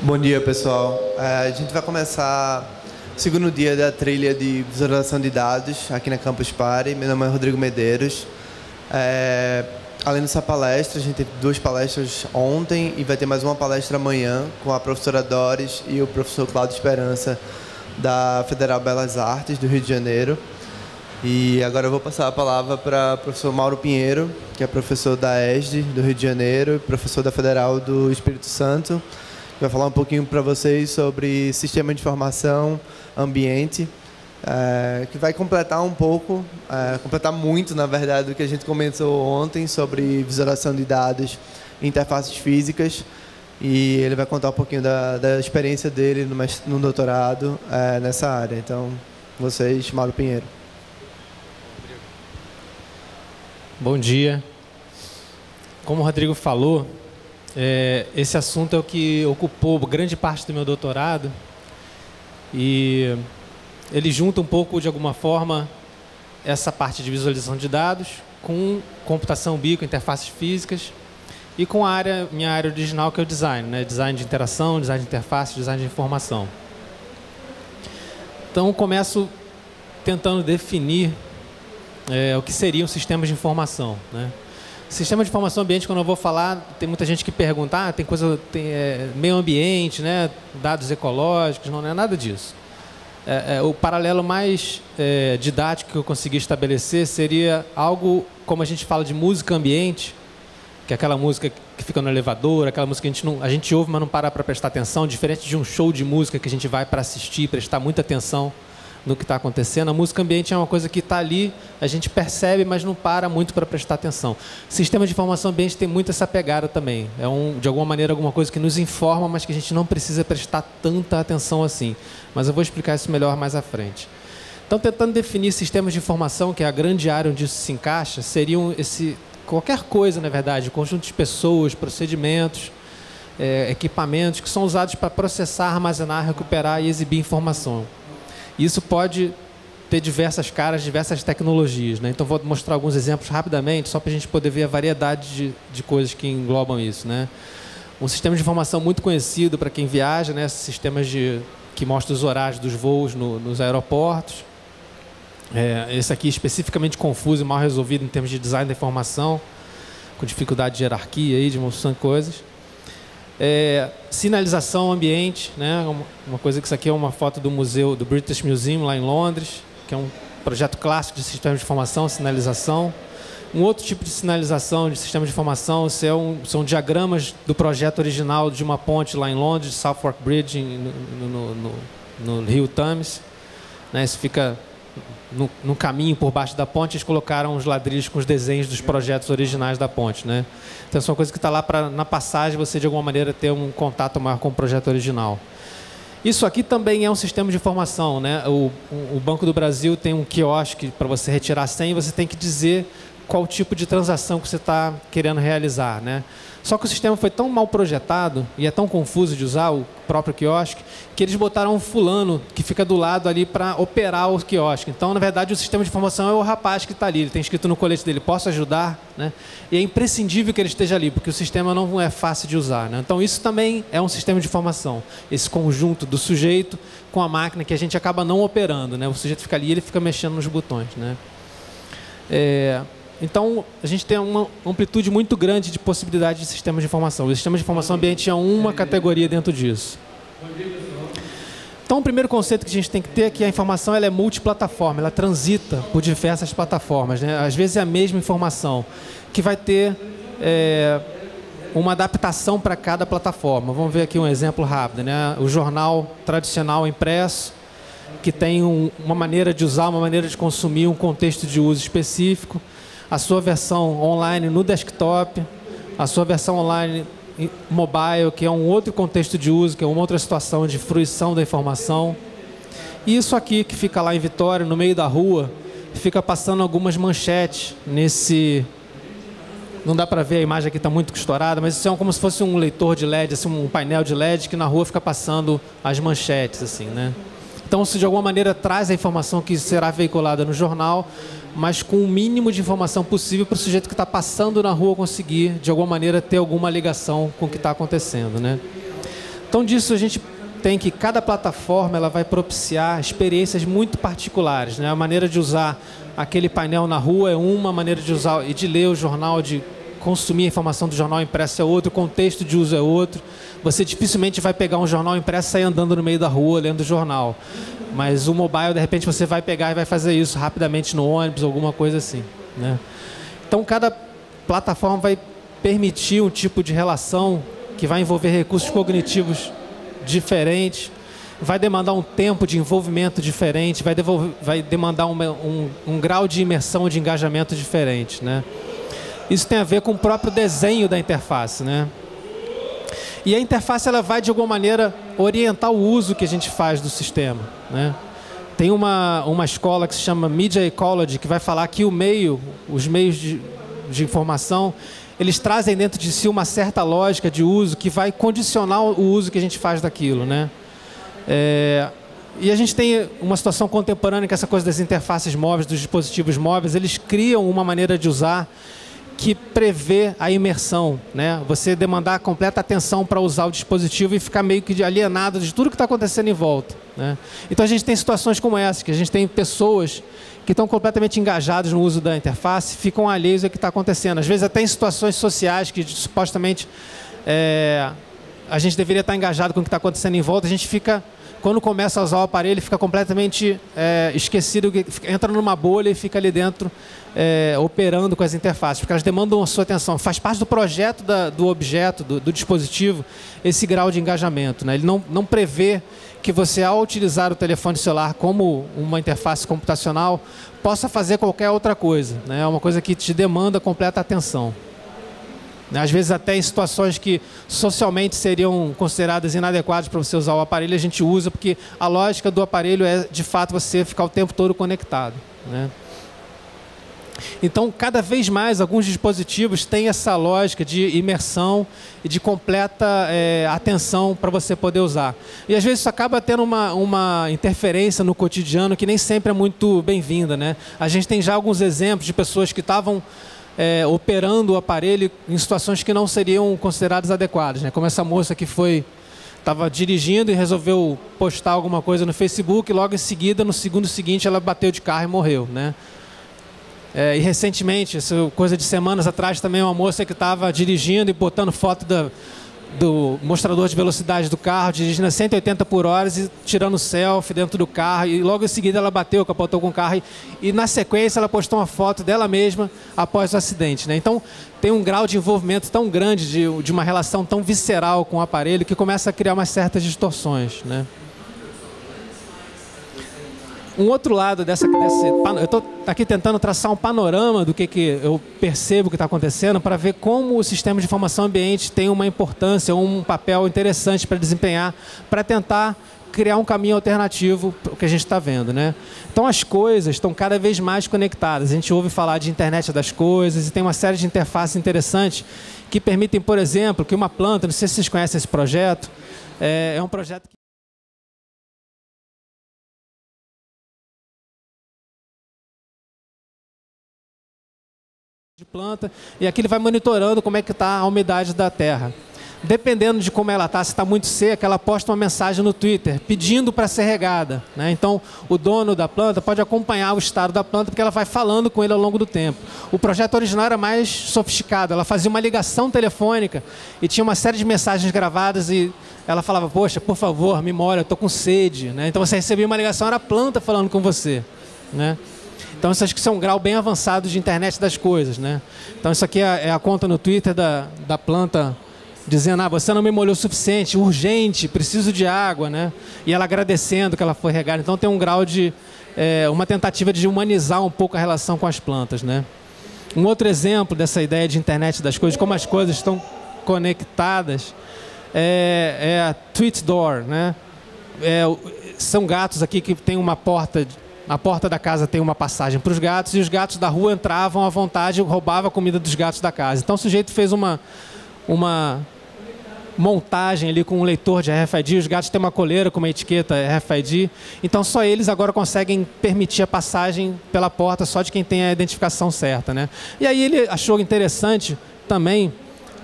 Bom dia, pessoal. A gente vai começar o segundo dia da trilha de visualização de dados aqui na Campus Party. Meu nome é Rodrigo Medeiros. Além dessa palestra, a gente teve 2 palestras ontem e vai ter mais uma palestra amanhã com a professora Doris e o professor Cláudio Esperança, da Federal Belas Artes do Rio de Janeiro. E agora eu vou passar a palavra para o professor Mauro Pinheiro, que é professor da ESD do Rio de Janeiro e professor da Federal do Espírito Santo. Vai falar um pouquinho para vocês sobre sistema de informação, ambiente, que vai completar um pouco, completar muito, na verdade, do que a gente comentou ontem sobre visualização de dados e interfaces físicas. E ele vai contar um pouquinho da experiência dele no doutorado nessa área. Então, vocês, Mauro Pinheiro. Bom dia. Como o Rodrigo falou, esse assunto é o que ocupou grande parte do meu doutorado e ele junta um pouco, de alguma forma, essa parte de visualização de dados com computação ubiqua, interfaces físicas e com minha área original, que é o design, né? Design de interação, design de interface, design de informação. Então, começo tentando definir o que seriam sistemas de informação, né? Sistema de informação ambiente, quando eu vou falar, tem muita gente que pergunta, tem meio ambiente, né, dados ecológicos, não é nada disso. O paralelo mais didático que eu consegui estabelecer seria algo como a gente fala de música ambiente, que é aquela música que fica no elevador, aquela música que a gente ouve, mas não para prestar atenção, diferente de um show de música que a gente vai para assistir, prestar muita atenção no que está acontecendo. A música ambiente é uma coisa que está ali, a gente percebe, mas não para muito para prestar atenção. Sistema de informação ambiente tem muito essa pegada também. De alguma maneira, alguma coisa que nos informa, mas que a gente não precisa prestar tanta atenção assim. Mas eu vou explicar isso melhor mais à frente. Então, tentando definir sistemas de informação, que é a grande área onde isso se encaixa, seriam qualquer coisa, na verdade, conjunto de pessoas, procedimentos, equipamentos que são usados para processar, armazenar, recuperar e exibir informação. Isso pode ter diversas caras, diversas tecnologias, né? Então, vou mostrar alguns exemplos rapidamente, só para a gente poder ver a variedade de coisas que englobam isso, né? Um sistema de informação muito conhecido para quem viaja, né? Sistemas que mostram os horários dos voos nos aeroportos. Esse aqui especificamente confuso e mal resolvido em termos de design da informação, com dificuldade de hierarquia, de moção de coisas. Sinalização ambiente, né? Uma coisa que isso aqui é uma foto do museu, do British Museum, lá em Londres, que é um projeto clássico de sistema de informação, sinalização. Um outro tipo de sinalização de sistema de informação são diagramas do projeto original de uma ponte lá em Londres, Southwark Bridge, no Rio Thames, né? Isso fica no caminho por baixo da ponte. Eles colocaram os ladrilhos com os desenhos dos projetos originais da ponte, né? Então, isso é uma coisa que está lá para, na passagem, você de alguma maneira ter um contato maior com o projeto original. Isso aqui também é um sistema de informação, né? O Banco do Brasil tem um quiosque para você retirar a senha e você tem que dizer qual tipo de transação que você está querendo realizar, né? Só que o sistema foi tão mal projetado e é tão confuso de usar, o próprio quiosque, que eles botaram um fulano que fica do lado ali para operar o quiosque. Então, na verdade, o sistema de informação é o rapaz que está ali. Ele tem escrito no colete dele, posso ajudar? Né? E é imprescindível que ele esteja ali, porque o sistema não é fácil de usar, né? Então, isso também é um sistema de informação. Esse conjunto do sujeito com a máquina que a gente acaba não operando, né? O sujeito fica ali e ele fica mexendo nos botões, né? Então, a gente tem uma amplitude muito grande de possibilidades de sistemas de informação. O sistema de informação ambiente é uma categoria dentro disso. Então, o primeiro conceito que a gente tem que ter é que a informação ela é multiplataforma, ela transita por diversas plataformas, né? Às vezes é a mesma informação, que vai ter uma adaptação para cada plataforma. Vamos ver aqui um exemplo rápido, né? O jornal tradicional impresso, que tem uma maneira de usar, uma maneira de consumir, um contexto de uso específico. A sua versão online no desktop, a sua versão online mobile, que é um outro contexto de uso, que é uma outra situação de fruição da informação. E isso aqui, que fica lá em Vitória, no meio da rua, fica passando algumas manchetes nesse... Não dá para ver, a imagem aqui está muito estourada, mas isso é como se fosse um leitor de LED, assim, um painel de LED que na rua fica passando as manchetes, assim, né? Então, isso de alguma maneira traz a informação que será veiculada no jornal, mas com o mínimo de informação possível para o sujeito que está passando na rua conseguir, de alguma maneira, ter alguma ligação com o que está acontecendo, né? Então, disso a gente tem que cada plataforma ela vai propiciar experiências muito particulares, né? A maneira de usar aquele painel na rua é uma maneira de usar e de ler o jornal, de consumir a informação do jornal impresso é outro, o contexto de uso é outro. Você dificilmente vai pegar um jornal impresso e sair andando no meio da rua lendo o jornal. Mas o mobile, de repente, você vai pegar e vai fazer isso rapidamente no ônibus, alguma coisa assim, né? Então, cada plataforma vai permitir um tipo de relação que vai envolver recursos cognitivos diferentes, vai demandar um tempo de envolvimento diferente, vai demandar um grau de imersão, de engajamento diferente, né? Isso tem a ver com o próprio desenho da interface, né? E a interface ela vai, de alguma maneira, orientar o uso que a gente faz do sistema, né? Tem uma escola que se chama Media Ecology, que vai falar que os meios de informação, eles trazem dentro de si uma certa lógica de uso que vai condicionar o uso que a gente faz daquilo, né? E a gente tem uma situação contemporânea que essa coisa das interfaces móveis, dos dispositivos móveis, eles criam uma maneira de usar que prevê a imersão, né? Você demandar completa atenção para usar o dispositivo e ficar meio que alienado de tudo que está acontecendo em volta, né? Então a gente tem situações como essa, que a gente tem pessoas que estão completamente engajadas no uso da interface, ficam alheios ao que está acontecendo. Às vezes até em situações sociais que supostamente a gente deveria estar engajado com o que está acontecendo em volta, a gente fica, quando começa a usar o aparelho, fica completamente esquecido, entra numa bolha e fica ali dentro operando com as interfaces, porque elas demandam a sua atenção. Faz parte do projeto do objeto, do dispositivo, esse grau de engajamento, né? Ele não prevê que você, ao utilizar o telefone celular como uma interface computacional, possa fazer qualquer outra coisa, né? É uma coisa que te demanda completa atenção. Às vezes até em situações que socialmente seriam consideradas inadequadas para você usar o aparelho, a gente usa porque a lógica do aparelho é, de fato, você ficar o tempo todo conectado, né? Então, cada vez mais, alguns dispositivos têm essa lógica de imersão e de completa atenção para você poder usar. E às vezes isso acaba tendo uma interferência no cotidiano que nem sempre é muito bem-vinda, né? A gente tem já alguns exemplos de pessoas que estavam operando o aparelho em situações que não seriam consideradas adequadas, né? Como essa moça que estava dirigindo e resolveu postar alguma coisa no Facebook e logo em seguida, no segundo seguinte, ela bateu de carro e morreu, né? E recentemente, coisa de semanas atrás, também uma moça que estava dirigindo e botando foto do mostrador de velocidade do carro, dirigindo a 180 por hora e tirando selfie dentro do carro, e logo em seguida ela capotou com o carro e na sequência ela postou uma foto dela mesma após o acidente, né? Então tem um grau de envolvimento tão grande, de uma relação tão visceral com o aparelho, que começa a criar umas certas distorções, né? Um outro lado eu estou aqui tentando traçar um panorama do que eu percebo que está acontecendo para ver como o sistema de informação ambiente tem uma importância, um papel interessante para desempenhar, para tentar criar um caminho alternativo para o que a gente está vendo, né? Então as coisas estão cada vez mais conectadas. A gente ouve falar de internet das coisas e tem uma série de interfaces interessantes que permitem, por exemplo, que uma planta, não sei se vocês conhecem esse projeto, é um projeto que de planta, e aqui ele vai monitorando como é que está a umidade da terra. Dependendo de como ela está, se está muito seca, ela posta uma mensagem no Twitter pedindo para ser regada, né? Então, o dono da planta pode acompanhar o estado da planta porque ela vai falando com ele ao longo do tempo. O projeto original era mais sofisticado, ela fazia uma ligação telefônica e tinha uma série de mensagens gravadas e ela falava, poxa, por favor, me molha, eu estou com sede, né? Então você recebia uma ligação, era a planta falando com você, né? Então, isso acho que é um grau bem avançado de internet das coisas, né? Então, isso aqui é a conta no Twitter da planta dizendo, você não me molhou o suficiente, urgente, preciso de água, né? E ela agradecendo que ela foi regada. Então, tem um grau de... uma tentativa de humanizar um pouco a relação com as plantas, né? Um outro exemplo dessa ideia de internet das coisas, como as coisas estão conectadas, é a Tweetdoor, né? São gatos aqui que tem uma porta... A porta da casa tem uma passagem para os gatos e os gatos da rua entravam à vontade e roubavam a comida dos gatos da casa. Então o sujeito fez uma montagem ali com um leitor de RFID, os gatos têm uma coleira com uma etiqueta RFID, então só eles agora conseguem permitir a passagem pela porta só de quem tem a identificação certa, né? E aí ele achou interessante também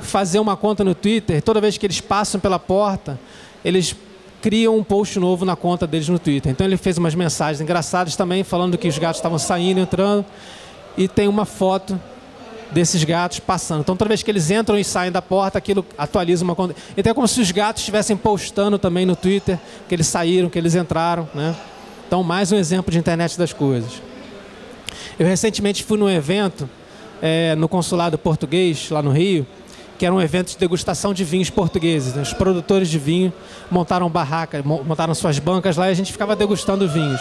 fazer uma conta no Twitter, toda vez que eles passam pela porta, eles criam um post novo na conta deles no Twitter. Então ele fez umas mensagens engraçadas também, falando que os gatos estavam saindo, entrando, e tem uma foto desses gatos passando. Então toda vez que eles entram e saem da porta, aquilo atualiza uma conta. Então é como se os gatos estivessem postando também no Twitter que eles saíram, que eles entraram, né? Então mais um exemplo de internet das coisas. Eu recentemente fui num evento no consulado português, lá no Rio, que era um evento de degustação de vinhos portugueses. Os produtores de vinho montaram barracas, montaram suas bancas lá e a gente ficava degustando vinhos.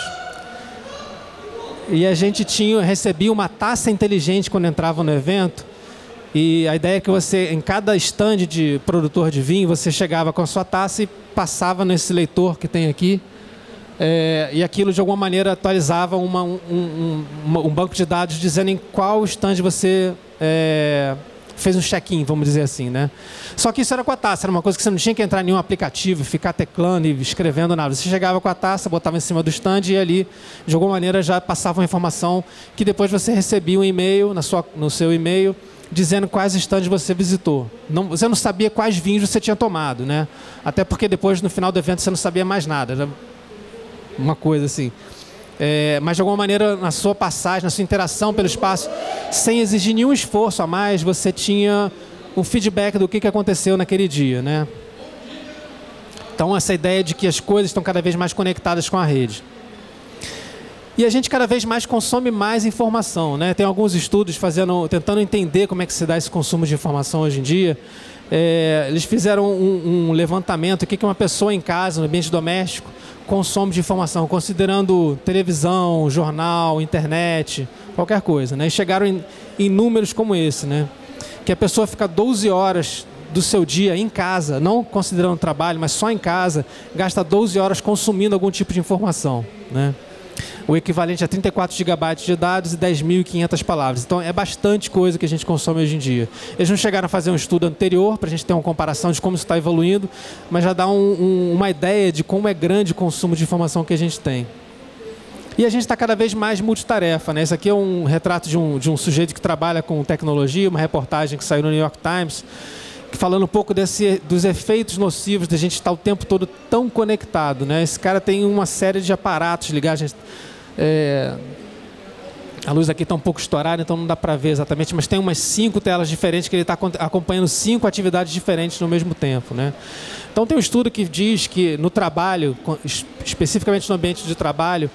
E a gente recebia uma taça inteligente quando entrava no evento. E a ideia é que você, em cada estande de produtor de vinho, você chegava com a sua taça e passava nesse leitor que tem aqui. E aquilo, de alguma maneira, atualizava um banco de dados dizendo em qual estande você fez um check-in, vamos dizer assim, né? Só que isso era com a taça, era uma coisa que você não tinha que entrar em nenhum aplicativo, ficar teclando e escrevendo nada. Você chegava com a taça, botava em cima do stand e ali, de alguma maneira, já passava uma informação que depois você recebia um e-mail no seu e-mail dizendo quais stands você visitou. Você não sabia quais vinhos você tinha tomado, né? Até porque depois, no final do evento, você não sabia mais nada. Era uma coisa assim. Mas de alguma maneira, na sua passagem, na sua interação pelo espaço, sem exigir nenhum esforço a mais, você tinha um feedback do que aconteceu naquele dia, né? Então essa ideia de que as coisas estão cada vez mais conectadas com a rede. E a gente cada vez mais consome mais informação, né? Tem alguns estudos tentando entender como é que se dá esse consumo de informação hoje em dia. Eles fizeram um levantamento, o que uma pessoa em casa, no ambiente doméstico, consome de informação, considerando televisão, jornal, internet, qualquer coisa, né? E chegaram em números como esse, né? Que a pessoa fica 12 horas do seu dia em casa, não considerando trabalho, mas só em casa, gasta 12 horas consumindo algum tipo de informação, né? O equivalente a 34 gigabytes de dados e 10.500 palavras. Então, é bastante coisa que a gente consome hoje em dia. Eles não chegaram a fazer um estudo anterior para a gente ter uma comparação de como isso está evoluindo, mas já dá uma ideia de como é grande o consumo de informação que a gente tem. E a gente está cada vez mais multitarefa, né? Esse aqui é um retrato de um sujeito que trabalha com tecnologia, uma reportagem que saiu no New York Times, falando um pouco dos efeitos nocivos de a gente estar o tempo todo tão conectado, né? Esse cara tem uma série de aparatos ligados. A luz aqui está um pouco estourada, então não dá para ver exatamente, mas tem umas 5 telas diferentes que ele está acompanhando 5 atividades diferentes no mesmo tempo, né? Então tem um estudo que diz que no trabalho, especificamente no ambiente de trabalho,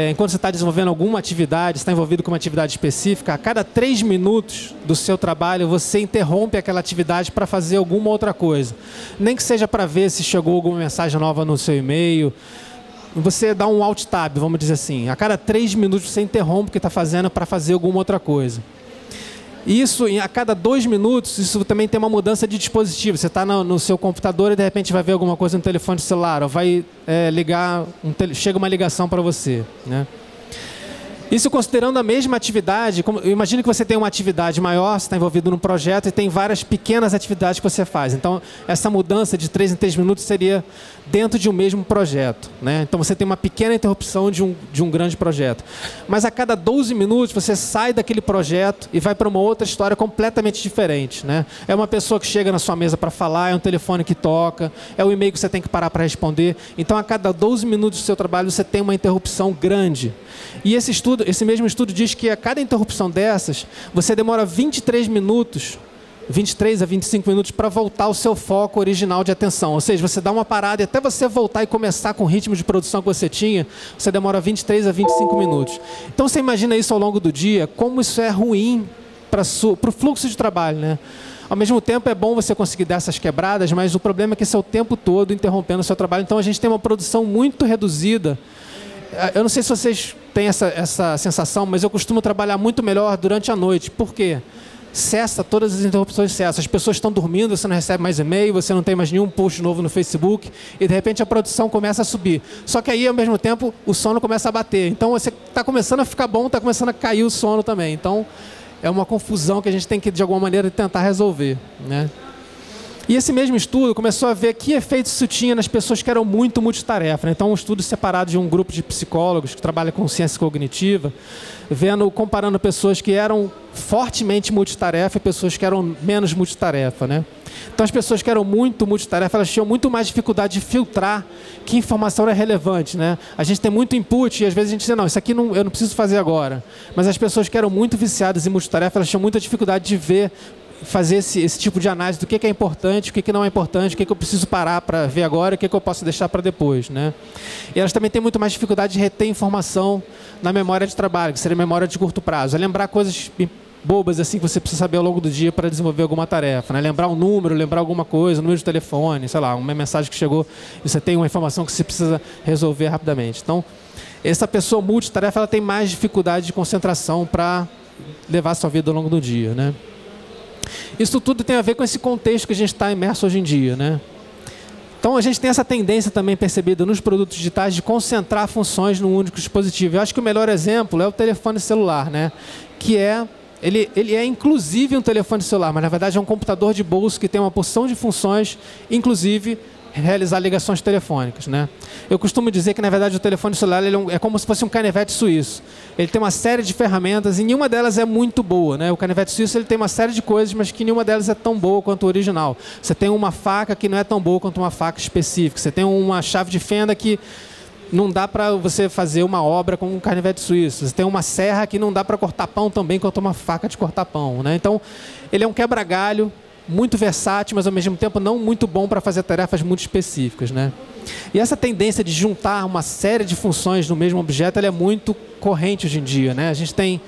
enquanto você está desenvolvendo alguma atividade, está envolvido com uma atividade específica, a cada 3 minutos do seu trabalho você interrompe aquela atividade para fazer alguma outra coisa. Nem que seja para ver se chegou alguma mensagem nova no seu e-mail. Você dá um alt tab, vamos dizer assim. A cada 3 minutos você interrompe o que está fazendo para fazer alguma outra coisa. Isso, a cada 2 minutos, isso também tem uma mudança de dispositivo. Você está no seu computador e de repente vai ver alguma coisa no telefone celular, ou vai chega uma ligação para você, né? Isso considerando a mesma atividade, imagine que você tem uma atividade maior, você está envolvido num projeto e tem várias pequenas atividades que você faz. Então, essa mudança de 3 em 3 minutos seria dentro de um mesmo projeto, né? Então, você tem uma pequena interrupção de um grande projeto. Mas a cada 12 minutos, você sai daquele projeto e vai para uma outra história completamente diferente, né? É uma pessoa que chega na sua mesa para falar, é um telefone que toca, é um e-mail que você tem que parar para responder. Então, a cada 12 minutos do seu trabalho, você tem uma interrupção grande. E esse mesmo estudo diz que a cada interrupção dessas, você demora 23 minutos, 23 a 25 minutos para voltar ao seu foco original de atenção. Ou seja, você dá uma parada e até você voltar e começar com o ritmo de produção que você tinha, você demora 23 a 25 minutos. Então você imagina isso ao longo do dia, como isso é ruim para o fluxo de trabalho, né? Ao mesmo tempo é bom você conseguir dar essas quebradas, mas o problema é que isso é o tempo todo interrompendo o seu trabalho. Então a gente tem uma produção muito reduzida. Eu não sei se vocês têm essa sensação, mas eu costumo trabalhar muito melhor durante a noite. Por quê? Cessa, todas as interrupções cessam. As pessoas estão dormindo, você não recebe mais e-mail, você não tem mais nenhum post novo no Facebook e de repente a produção começa a subir. Só que aí, ao mesmo tempo, o sono começa a bater. Então você está começando a ficar bom, está começando a cair o sono também. Então é uma confusão que a gente tem que, de alguma maneira, tentar resolver, né? E esse mesmo estudo começou a ver que efeitos isso tinha nas pessoas que eram muito multitarefa, né? Então, um estudo separado de um grupo de psicólogos que trabalha com ciência cognitiva, comparando pessoas que eram fortemente multitarefa e pessoas que eram menos multitarefa, né? Então, as pessoas que eram muito multitarefa, elas tinham muito mais dificuldade de filtrar que informação era relevante, né? A gente tem muito input e às vezes a gente diz, não, isso aqui eu não preciso fazer agora. Mas as pessoas que eram muito viciadas em multitarefa, elas tinham muita dificuldade de fazer esse tipo de análise do que é importante, o que não é importante, o que eu preciso parar para ver agora, o que eu posso deixar para depois, né? E elas também têm muito mais dificuldade de reter informação na memória de trabalho, que seria memória de curto prazo. É lembrar coisas bobas assim que você precisa saber ao longo do dia para desenvolver alguma tarefa, né? Lembrar um número, lembrar alguma coisa, um número de telefone, sei lá, uma mensagem que chegou e você tem uma informação que você precisa resolver rapidamente. Então, essa pessoa multitarefa, ela tem mais dificuldade de concentração para levar a sua vida ao longo do dia, né? Isso tudo tem a ver com esse contexto que a gente está imerso hoje em dia, né? Então, a gente tem essa tendência também percebida nos produtos digitais de concentrar funções num único dispositivo. Eu acho que o melhor exemplo é o telefone celular, né? Que ele é inclusive um telefone celular, mas na verdade é um computador de bolso que tem uma porção de funções, inclusive realizar ligações telefônicas, né? Eu costumo dizer que na verdade o telefone celular é como se fosse um canivete suíço. Ele tem uma série de ferramentas e nenhuma delas é muito boa, né? O canivete suíço ele tem uma série de coisas, mas que nenhuma delas é tão boa quanto o original. Você tem uma faca que não é tão boa quanto uma faca específica. Você tem uma chave de fenda que não dá para você fazer uma obra com um canivete suíço. Você tem uma serra que não dá para cortar pão também quanto uma faca de cortar pão, né? Então, ele é um quebra-galho muito versátil, mas ao mesmo tempo não muito bom para fazer tarefas muito específicas, né? E essa tendência de juntar uma série de funções no mesmo objeto, ela é muito corrente hoje em dia, né? A gente tem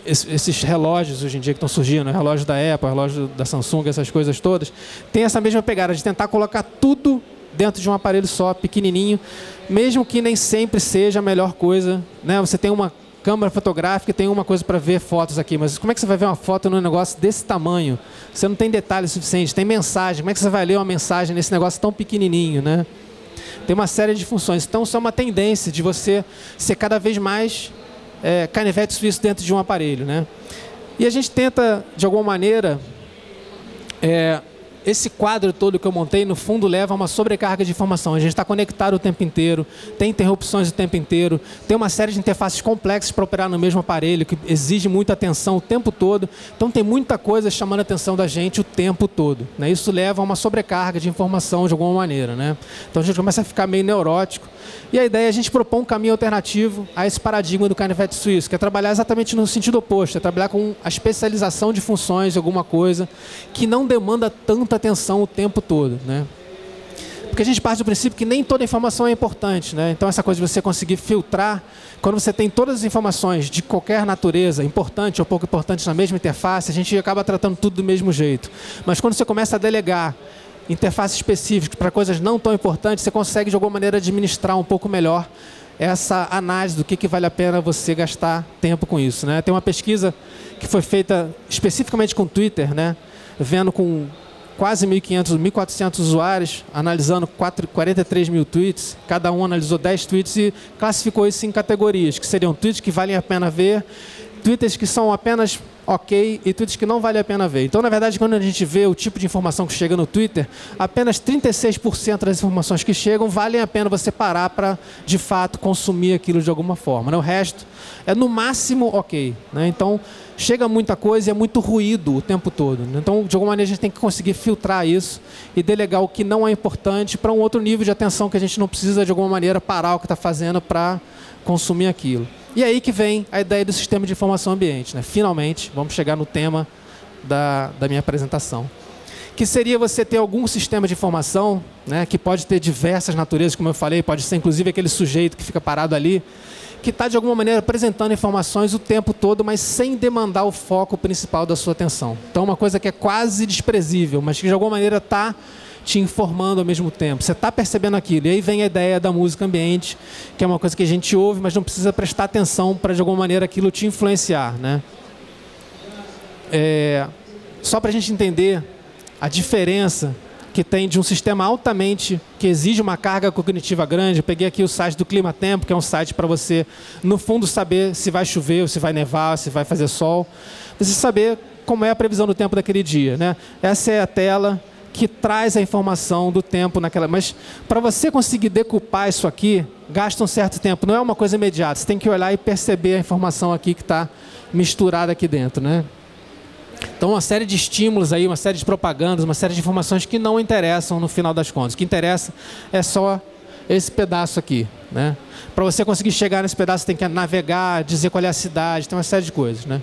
esses relógios hoje em dia que estão surgindo, relógio da Apple, relógio da Samsung, essas coisas todas, tem essa mesma pegada de tentar colocar tudo dentro de um aparelho só, pequenininho, mesmo que nem sempre seja a melhor coisa, né? Você tem uma câmera fotográfica e tem uma coisa para ver fotos aqui, mas como é que você vai ver uma foto num negócio desse tamanho? Você não tem detalhe suficiente, tem mensagem, como é que você vai ler uma mensagem nesse negócio tão pequenininho, né? Tem uma série de funções, então isso é uma tendência de você ser cada vez mais canivete suíço dentro de um aparelho, né? E a gente tenta, de alguma maneira, esse quadro todo que eu montei, no fundo, leva a uma sobrecarga de informação. A gente está conectado o tempo inteiro, tem interrupções o tempo inteiro, tem uma série de interfaces complexas para operar no mesmo aparelho, que exige muita atenção o tempo todo. Então, tem muita coisa chamando a atenção da gente o tempo todo, né? Isso leva a uma sobrecarga de informação de alguma maneira, né? Então, a gente começa a ficar meio neurótico. E a ideia é a gente propor um caminho alternativo a esse paradigma do canivete suíço, que é trabalhar exatamente no sentido oposto, é trabalhar com a especialização de funções de alguma coisa que não demanda tanta atenção o tempo todo, né? Porque a gente parte do princípio que nem toda informação é importante, né? Então, essa coisa de você conseguir filtrar, quando você tem todas as informações de qualquer natureza, importante ou pouco importante na mesma interface, a gente acaba tratando tudo do mesmo jeito. Mas quando você começa a delegar interfaces específicas para coisas não tão importantes, você consegue de alguma maneira administrar um pouco melhor essa análise do que vale a pena você gastar tempo com isso, né? Tem uma pesquisa que foi feita especificamente com o Twitter, né? Vendo com quase 1.500, 1.400 usuários, analisando 43 mil tweets, cada um analisou 10 tweets e classificou isso em categorias, que seriam tweets que valem a pena ver, tweets que são apenas ok e tweets que não vale a pena ver. Então, na verdade, quando a gente vê o tipo de informação que chega no Twitter, apenas 36% das informações que chegam valem a pena você parar para, de fato, consumir aquilo de alguma forma, né? O resto é, no máximo, ok, né? Então, chega muita coisa e é muito ruído o tempo todo, né? Então, de alguma maneira, a gente tem que conseguir filtrar isso e delegar o que não é importante para um outro nível de atenção que a gente não precisa, de alguma maneira, parar o que está fazendo para consumir aquilo. E aí que vem a ideia do sistema de informação ambiente, né? Finalmente, vamos chegar no tema da minha apresentação. Que seria você ter algum sistema de informação, né, que pode ter diversas naturezas, como eu falei, pode ser inclusive aquele sujeito que fica parado ali, que está de alguma maneira apresentando informações o tempo todo, mas sem demandar o foco principal da sua atenção. Então, uma coisa que é quase desprezível, mas que de alguma maneira está te informando ao mesmo tempo. Você está percebendo aquilo. E aí vem a ideia da música ambiente, que é uma coisa que a gente ouve, mas não precisa prestar atenção para, de alguma maneira, aquilo te influenciar, né? Só para a gente entender a diferença que tem de um sistema altamente, que exige uma carga cognitiva grande. Eu peguei aqui o site do Clima Tempo, que é um site para você, no fundo, saber se vai chover, ou se vai nevar, ou se vai fazer sol. Você saber como é a previsão do tempo daquele dia, né? Essa é a tela que traz a informação do tempo naquela... Mas para você conseguir decupar isso aqui, gasta um certo tempo. Não é uma coisa imediata. Você tem que olhar e perceber a informação aqui que está misturada aqui dentro, né? Então, uma série de estímulos aí, uma série de propagandas, uma série de informações que não interessam no final das contas. O que interessa é só esse pedaço aqui, né? Para você conseguir chegar nesse pedaço, você tem que navegar, dizer qual é a cidade, tem uma série de coisas, né?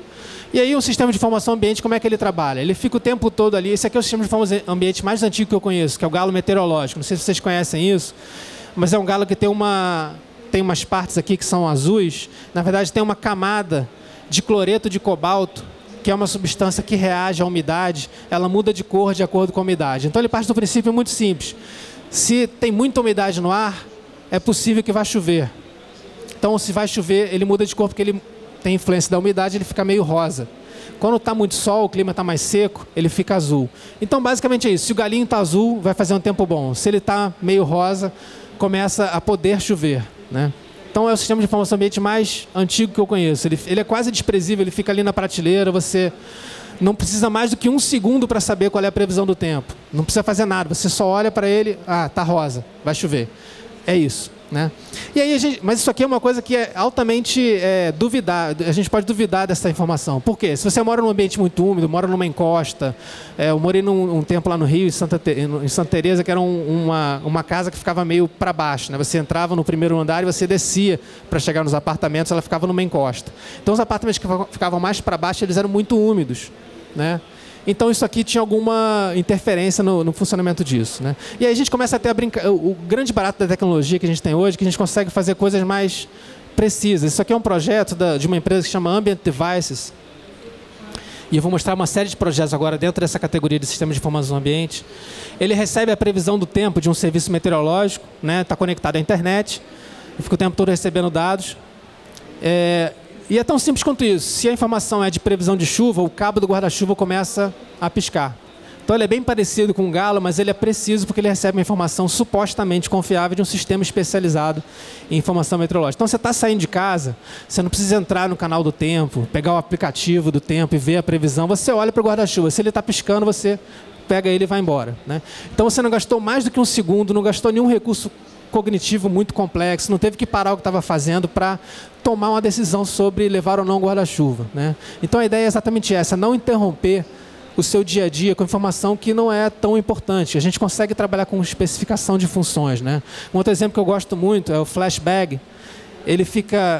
E aí, o sistema de informação ambiente, como é que ele trabalha? Ele fica o tempo todo ali. Esse aqui é o sistema de informação ambiente mais antigo que eu conheço, que é o galo meteorológico. Não sei se vocês conhecem isso, mas é um galo que tem umas partes aqui que são azuis. Na verdade, tem uma camada de cloreto de cobalto, que é uma substância que reage à umidade. Ela muda de cor de acordo com a umidade. Então, ele parte do princípio muito simples. Se tem muita umidade no ar, é possível que vá chover. Então, se vai chover, ele muda de cor porque ele tem influência da umidade, ele fica meio rosa. Quando está muito sol, o clima está mais seco, ele fica azul. Então, basicamente é isso. Se o galinho está azul, vai fazer um tempo bom. Se ele está meio rosa, começa a poder chover, né? Então, é o sistema de informação ambiente mais antigo que eu conheço. Ele é quase desprezível, ele fica ali na prateleira, você não precisa mais do que 1 segundo para saber qual é a previsão do tempo. Não precisa fazer nada, você só olha para ele, tá rosa, vai chover. É isso, né? E aí, mas isso aqui é uma coisa que é altamente a gente pode duvidar dessa informação. Por quê? Se você mora num ambiente muito úmido, mora numa encosta, eu morei um tempo lá no Rio, em Santa Teresa, que era uma casa que ficava meio para baixo, né? Você entrava no primeiro andar e você descia para chegar nos apartamentos, ela ficava numa encosta. Então, os apartamentos que ficavam mais para baixo, eles eram muito úmidos, né? Então, isso aqui tinha alguma interferência no funcionamento disso, né? E aí a gente começa a ter o grande barato da tecnologia que a gente tem hoje, que a gente consegue fazer coisas mais precisas. Isso aqui é um projeto de uma empresa que chama Ambient Devices. E eu vou mostrar uma série de projetos agora dentro dessa categoria de sistemas de informação do ambiente. Ele recebe a previsão do tempo de um serviço meteorológico, né? Está conectado à internet, e fica o tempo todo recebendo dados. E é tão simples quanto isso. Se a informação é de previsão de chuva, o cabo do guarda-chuva começa a piscar. Então, ele é bem parecido com o galo, mas ele é preciso porque ele recebe uma informação supostamente confiável de um sistema especializado em informação meteorológica. Então, você está saindo de casa, você não precisa entrar no canal do tempo, pegar o aplicativo do tempo e ver a previsão. Você olha para o guarda-chuva. Se ele está piscando, você pega ele e vai embora, né? Então, você não gastou mais do que 1 segundo, não gastou nenhum recurso cognitivo muito complexo, não teve que parar o que estava fazendo para tomar uma decisão sobre levar ou não o guarda-chuva, né? Então, a ideia é exatamente essa, não interromper o seu dia a dia com informação que não é tão importante. A gente consegue trabalhar com especificação de funções, né? Um outro exemplo que eu gosto muito é o flashbag.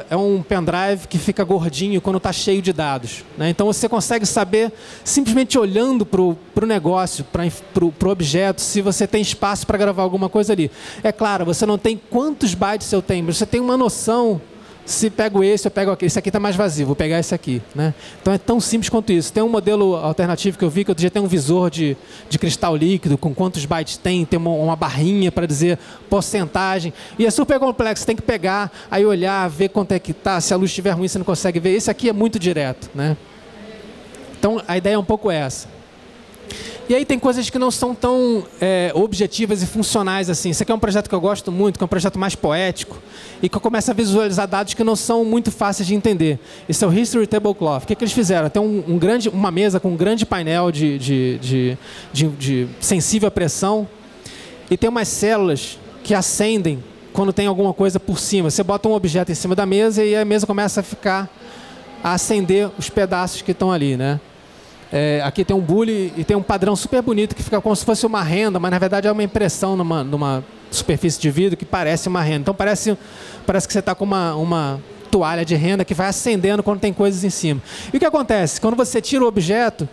É um pendrive que fica gordinho quando está cheio de dados, né? Então, você consegue saber, simplesmente olhando para o negócio, para o objeto, se você tem espaço para gravar alguma coisa ali. É claro, você não tem quantos bytes eu tenho, mas você tem uma noção. Se pego esse, eu pego aquele. Esse aqui está mais vazio, vou pegar esse aqui, né? Então, é tão simples quanto isso. Tem um modelo alternativo que eu vi, que outro dia tem um visor de cristal líquido, com quantos bytes tem uma barrinha para dizer porcentagem. E é super complexo, você tem que pegar, aí olhar, ver quanto é que está. Se a luz estiver ruim, você não consegue ver. Esse aqui é muito direto, né? Então, a ideia é um pouco essa. E aí tem coisas que não são tão objetivas e funcionais assim. Esse aqui é um projeto que eu gosto muito, que é um projeto mais poético, e que eu começo a visualizar dados que não são muito fáceis de entender. Esse é o History Tablecloth. O que eles fizeram? Tem uma mesa com um grande painel de sensível à pressão, e tem umas células que acendem quando tem alguma coisa por cima. Você bota um objeto em cima da mesa e a mesa começa a acender os pedaços que estão ali, né? Aqui tem um bule e tem um padrão super bonito que fica como se fosse uma renda, mas na verdade é uma impressão numa superfície de vidro que parece uma renda. Então parece que você está com uma toalha de renda que vai acendendo quando tem coisas em cima. E o que acontece? Quando você tira o objeto,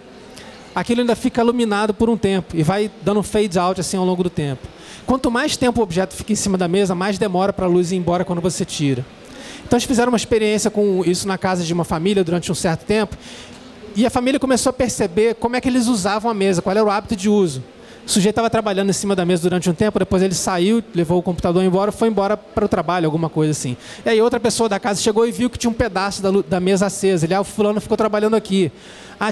aquilo ainda fica iluminado por um tempo e vai dando um fade out assim ao longo do tempo. Quanto mais tempo o objeto fica em cima da mesa, mais demora para a luz ir embora quando você tira. Então eles fizeram uma experiência com isso na casa de uma família durante um certo tempo. E a família começou a perceber como é que eles usavam a mesa, qual era o hábito de uso. O sujeito estava trabalhando em cima da mesa durante um tempo, depois ele saiu, levou o computador embora, foi embora para o trabalho, alguma coisa assim. E aí outra pessoa da casa chegou e viu que tinha um pedaço da mesa acesa. Ele, o fulano ficou trabalhando aqui.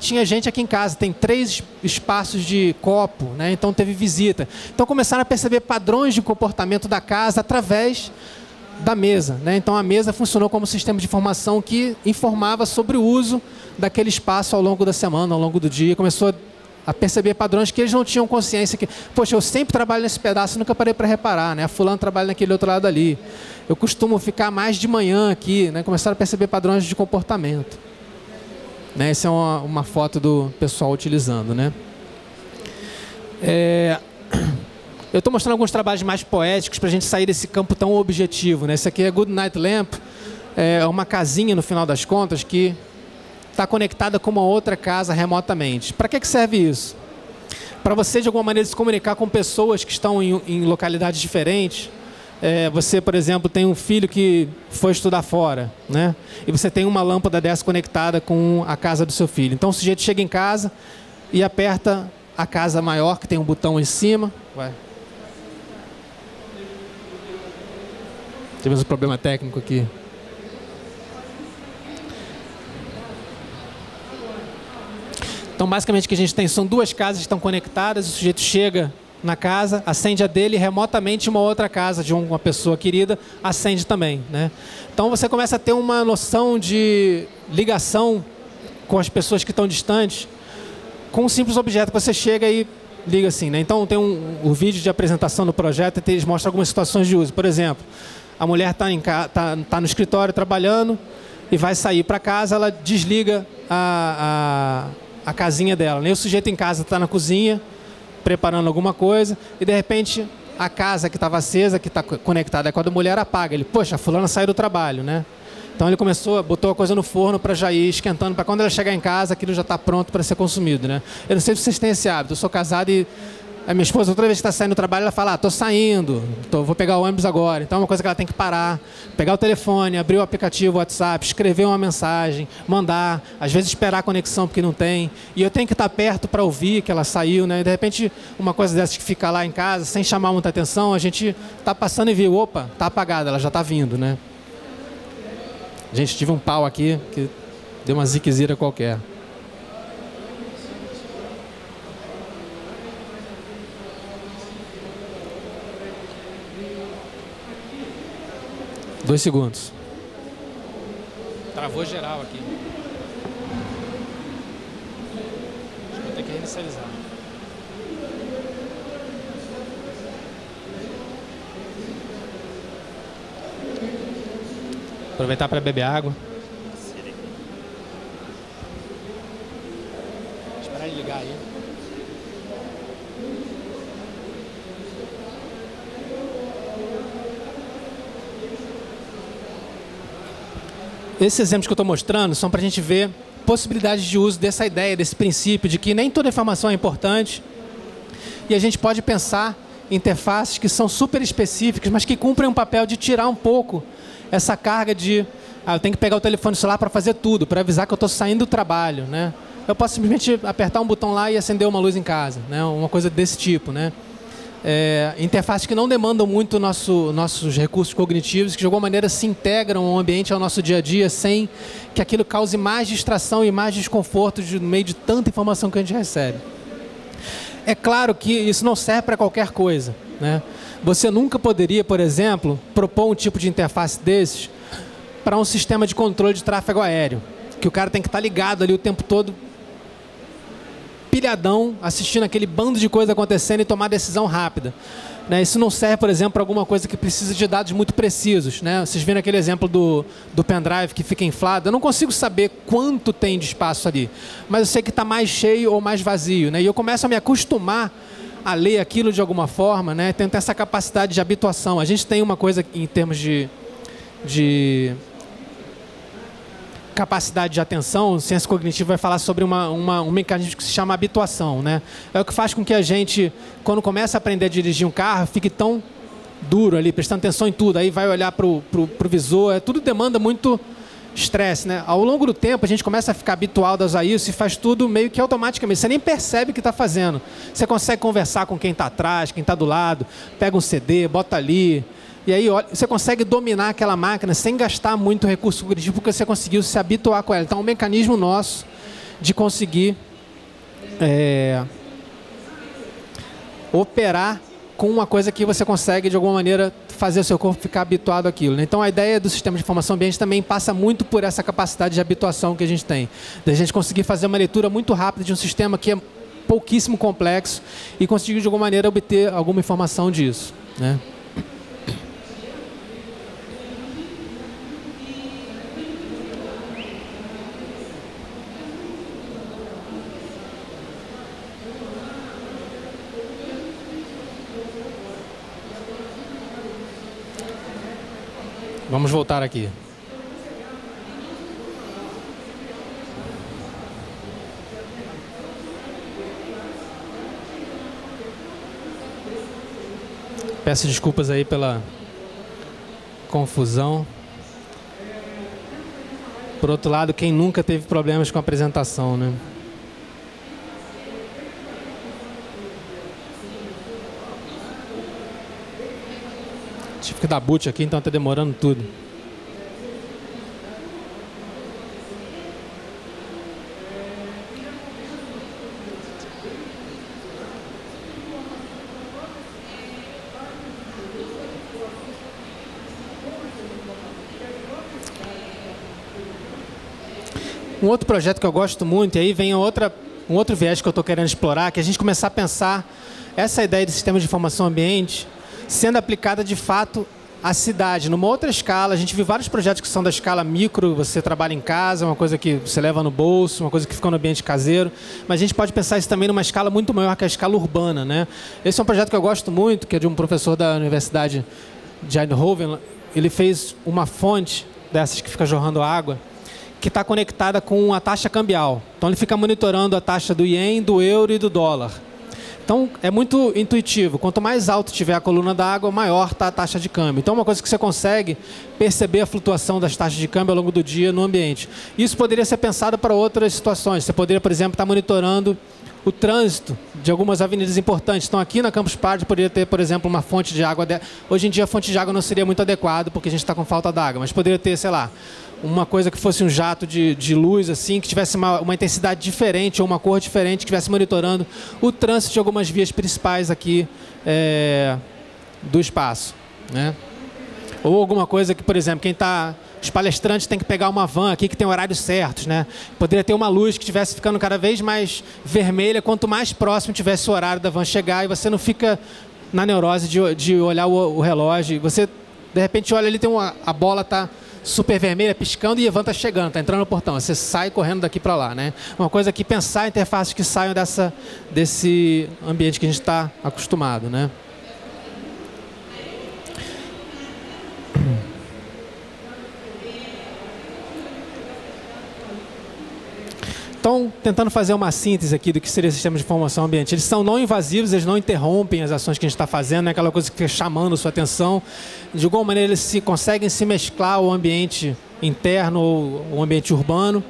Tinha gente aqui em casa, tem 3 espaços de copo, né? Então teve visita. Então começaram a perceber padrões de comportamento da casa através da mesa, né? Então a mesa funcionou como sistema de informação que informava sobre o uso daquele espaço ao longo da semana, ao longo do dia. Começou a perceber padrões que eles não tinham consciência que, poxa, eu sempre trabalho nesse pedaço, nunca parei para reparar, né? A fulano trabalha naquele outro lado ali. Eu costumo ficar mais de manhã aqui, né? Começaram a perceber padrões de comportamento. Né? Essa é uma foto do pessoal utilizando, né? Eu estou mostrando alguns trabalhos mais poéticos para a gente sair desse campo tão objetivo, né? Esse aqui é Good Night Lamp, é uma casinha no final das contas que está conectada com uma outra casa remotamente. Para que serve isso? Para você, de alguma maneira, se comunicar com pessoas que estão em localidades diferentes. Você, por exemplo, tem um filho que foi estudar fora, né? E você tem uma lâmpada dessa conectada com a casa do seu filho. Então o sujeito chega em casa e aperta a casa maior, que tem um botão em cima. Tivemos um problema técnico aqui. Então, basicamente, o que a gente tem são duas casas que estão conectadas, o sujeito chega na casa, acende a dele, e remotamente uma outra casa de uma pessoa querida acende também, né? Então, você começa a ter uma noção de ligação com as pessoas que estão distantes com um simples objeto que você chega e liga assim, né? Então, tem o vídeo de apresentação do projeto, eles mostram algumas situações de uso. Por exemplo, a mulher está no escritório trabalhando e vai sair para casa, ela desliga a casinha dela, né? O sujeito em casa está na cozinha, preparando alguma coisa, e de repente a casa que estava acesa, que está conectada com a da mulher, apaga. Ele, poxa, a fulana saiu do trabalho, né? Então ele botou a coisa no forno para já ir esquentando, para quando ela chegar em casa, aquilo já está pronto para ser consumido, né? Eu não sei se vocês têm esse hábito, eu sou casado e a minha esposa, toda vez que está saindo do trabalho, ela fala, tô saindo, vou pegar o ônibus agora. Então é uma coisa que ela tem que parar, pegar o telefone, abrir o aplicativo WhatsApp, escrever uma mensagem, mandar, às vezes esperar a conexão porque não tem. E eu tenho que estar perto para ouvir que ela saiu, né? E de repente, uma coisa dessas que fica lá em casa, sem chamar muita atenção, a gente está passando e viu, opa, está apagada, ela já está vindo, né? Gente, tive um pau aqui que deu uma ziquezira qualquer. Dois segundos. Travou geral aqui. Acho que vou ter que reinicializar. Aproveitar para beber água. Esperar ele ligar aí. Esses exemplos que eu estou mostrando são para a gente ver possibilidades de uso dessa ideia, desse princípio de que nem toda informação é importante e a gente pode pensar em interfaces que são super específicas, mas que cumprem um papel de tirar um pouco essa carga de eu tenho que pegar o telefone celular para fazer tudo, para avisar que eu estou saindo do trabalho, né? Eu posso simplesmente apertar um botão lá e acender uma luz em casa, né? Uma coisa desse tipo, né? Interfaces que não demandam muito nossos recursos cognitivos, que de alguma maneira se integram ao ambiente, ao nosso dia a dia, sem que aquilo cause mais distração e mais desconforto no meio de tanta informação que a gente recebe. É claro que isso não serve para qualquer coisa, né? Você nunca poderia, por exemplo, propor um tipo de interface desses para um sistema de controle de tráfego aéreo, que o cara tem que estar ligado ali o tempo todo, pilhadão, assistindo aquele bando de coisa acontecendo e tomar decisão rápida, né? Isso não serve, por exemplo, para alguma coisa que precisa de dados muito precisos, né? Vocês viram aquele exemplo do pendrive que fica inflado. Eu não consigo saber quanto tem de espaço ali, mas eu sei que está mais cheio ou mais vazio, né? E eu começo a me acostumar a ler aquilo de alguma forma, né? Tentar essa capacidade de habituação. A gente tem uma coisa em termos de capacidade de atenção, ciência cognitiva vai falar sobre um mecanismo que se chama habituação, né? É o que faz com que a gente, quando começa a aprender a dirigir um carro, fique tão duro ali, prestando atenção em tudo, aí vai olhar para o visor, tudo demanda muito estresse, né? Ao longo do tempo, a gente começa a ficar habituado a usar isso e faz tudo meio que automaticamente, você nem percebe o que está fazendo. Você consegue conversar com quem está atrás, quem está do lado, pega um CD, bota ali. E aí você consegue dominar aquela máquina sem gastar muito recurso cognitivo, porque você conseguiu se habituar com ela. Então, é um mecanismo nosso de conseguir operar com uma coisa que você consegue, de alguma maneira, fazer o seu corpo ficar habituado àquilo, né? Então, a ideia do sistema de informação ambiente também passa muito por essa capacidade de habituação que a gente tem. Da gente conseguir fazer uma leitura muito rápida de um sistema que é pouquíssimo complexo e conseguir, de alguma maneira, obter alguma informação disso, né? Vamos voltar aqui. Peço desculpas aí pela confusão. Por outro lado, quem nunca teve problemas com a apresentação, né? Tive que dar boot aqui, então está demorando tudo. Um outro projeto que eu gosto muito, e aí vem um outro viés que eu estou querendo explorar, que é a gente começar a pensar essa ideia de sistema de informação ambiente sendo aplicada de fato à cidade, numa outra escala. A gente viu vários projetos que são da escala micro, você trabalha em casa, uma coisa que você leva no bolso, uma coisa que fica no ambiente caseiro, mas a gente pode pensar isso também numa escala muito maior, que é a escala urbana, né? Esse é um projeto que eu gosto muito, que é de um professor da Universidade de Eindhoven. Ele fez uma fonte dessas que fica jorrando água, que está conectada com a taxa cambial. Então ele fica monitorando a taxa do ien, do euro e do dólar. Então, é muito intuitivo. Quanto mais alto tiver a coluna da água, maior está a taxa de câmbio. Então, é uma coisa que você consegue perceber a flutuação das taxas de câmbio ao longo do dia no ambiente. Isso poderia ser pensado para outras situações. Você poderia, por exemplo, estar monitorando o trânsito de algumas avenidas importantes. Então, aqui na Campus Party, poderia ter, por exemplo, uma fonte de água. Hoje em dia, a fonte de água não seria muito adequada, porque a gente está com falta d'água. Mas poderia ter, sei lá, uma coisa que fosse um jato de luz, assim, que tivesse uma intensidade diferente ou uma cor diferente, que estivesse monitorando o trânsito de algumas vias principais aqui do espaço, né? Ou alguma coisa que, por exemplo, os palestrantes têm que pegar uma van aqui que tem horários certos, né? Poderia ter uma luz que estivesse ficando cada vez mais vermelha, quanto mais próximo tivesse o horário da van chegar, e você não fica na neurose de olhar o relógio. Você, de repente, olha ali, a bola está super vermelha, piscando, e a van está chegando, está entrando no portão. Você sai correndo daqui para lá, né? Uma coisa que pensar interfaces que saiam desse ambiente que a gente está acostumado, né? Então, tentando fazer uma síntese aqui do que seria o sistema de informação ambiente. Eles são não invasivos, eles não interrompem as ações que a gente está fazendo, é aquela coisa que fica chamando sua atenção. De alguma maneira, eles conseguem se mesclar ao ambiente interno ou o ambiente urbano.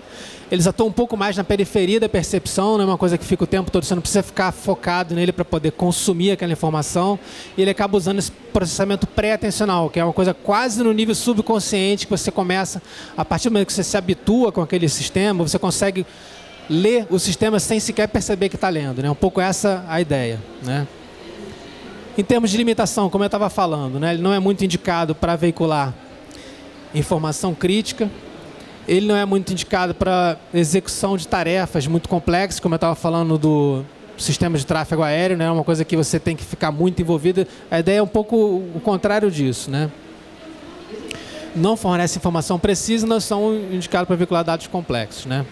Eles atuam um pouco mais na periferia da percepção, não é uma coisa que fica o tempo todo, você não precisa ficar focado nele para poder consumir aquela informação. E ele acaba usando esse processamento pré-atencional, que é uma coisa quase no nível subconsciente, que você começa, a partir do momento que você se habitua com aquele sistema, você consegue ler o sistema sem sequer perceber que está lendo, né? Um pouco essa a ideia, né? Em termos de limitação, como eu estava falando, né? Ele não é muito indicado para veicular informação crítica. Ele não é muito indicado para execução de tarefas muito complexas, como eu estava falando do sistema de tráfego aéreo, né? É uma coisa que você tem que ficar muito envolvido. A ideia é um pouco o contrário disso, né? Não fornece informação precisa, não são indicados para veicular dados complexos, né?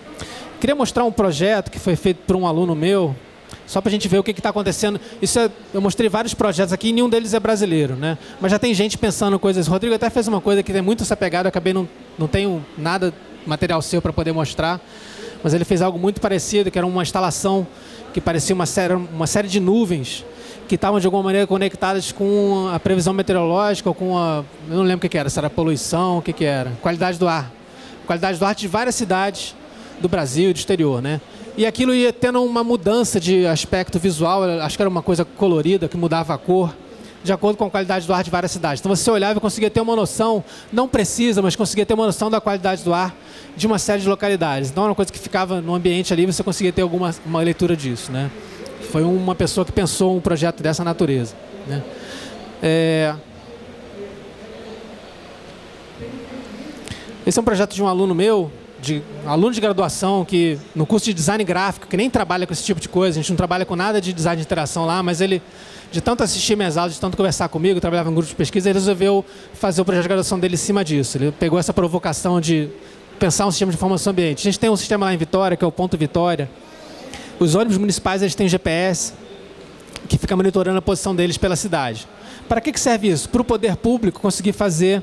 Queria mostrar um projeto que foi feito por um aluno meu, só para a gente ver o que está acontecendo. Eu mostrei vários projetos aqui e nenhum deles é brasileiro, né? Mas já tem gente pensando coisas. O Rodrigo até fez uma coisa que tem muito essa pegada, eu acabei não tenho nada material seu para poder mostrar, mas ele fez algo muito parecido, que era uma instalação que parecia uma série de nuvens que estavam de alguma maneira conectadas com a previsão meteorológica ou com eu não lembro o que era, se era poluição, o que era, qualidade do ar. Qualidade do ar de várias cidades do Brasil e do exterior, né? E aquilo ia tendo uma mudança de aspecto visual, acho que era uma coisa colorida, que mudava a cor, de acordo com a qualidade do ar de várias cidades. Então você olhava e conseguia ter uma noção, não precisa, mas conseguia ter uma noção da qualidade do ar de uma série de localidades. Então era uma coisa que ficava no ambiente ali, você conseguia ter uma leitura disso, né? Foi uma pessoa que pensou um projeto dessa natureza. né? Esse é um projeto de um aluno meu, aluno de graduação, que no curso de design gráfico, que nem trabalha com esse tipo de coisa, a gente não trabalha com nada de design de interação lá, mas ele, de tanto assistir minhas aulas, de tanto conversar comigo, trabalhava em grupo de pesquisa, ele resolveu fazer o projeto de graduação dele em cima disso. Ele pegou essa provocação de pensar um sistema de informação ambiente. A gente tem um sistema lá em Vitória, que é o Ponto Vitória. Os ônibus municipais, eles têm GPS, que fica monitorando a posição deles pela cidade. Para que serve isso? Para o poder público conseguir fazer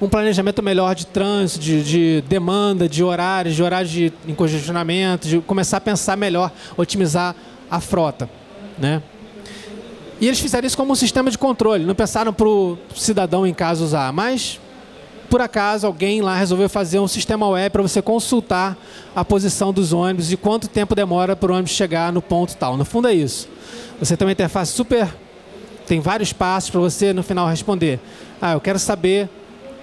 um planejamento melhor de trânsito, de demanda, de horários de congestionamento, de começar a pensar melhor, otimizar a frota, né? E eles fizeram isso como um sistema de controle, não pensaram para o cidadão em casa usar, mas, por acaso, alguém lá resolveu fazer um sistema web para você consultar a posição dos ônibus e quanto tempo demora para o ônibus chegar no ponto tal. No fundo é isso. Você tem uma interface super... Tem vários passos para você, no final, responder. Eu quero saber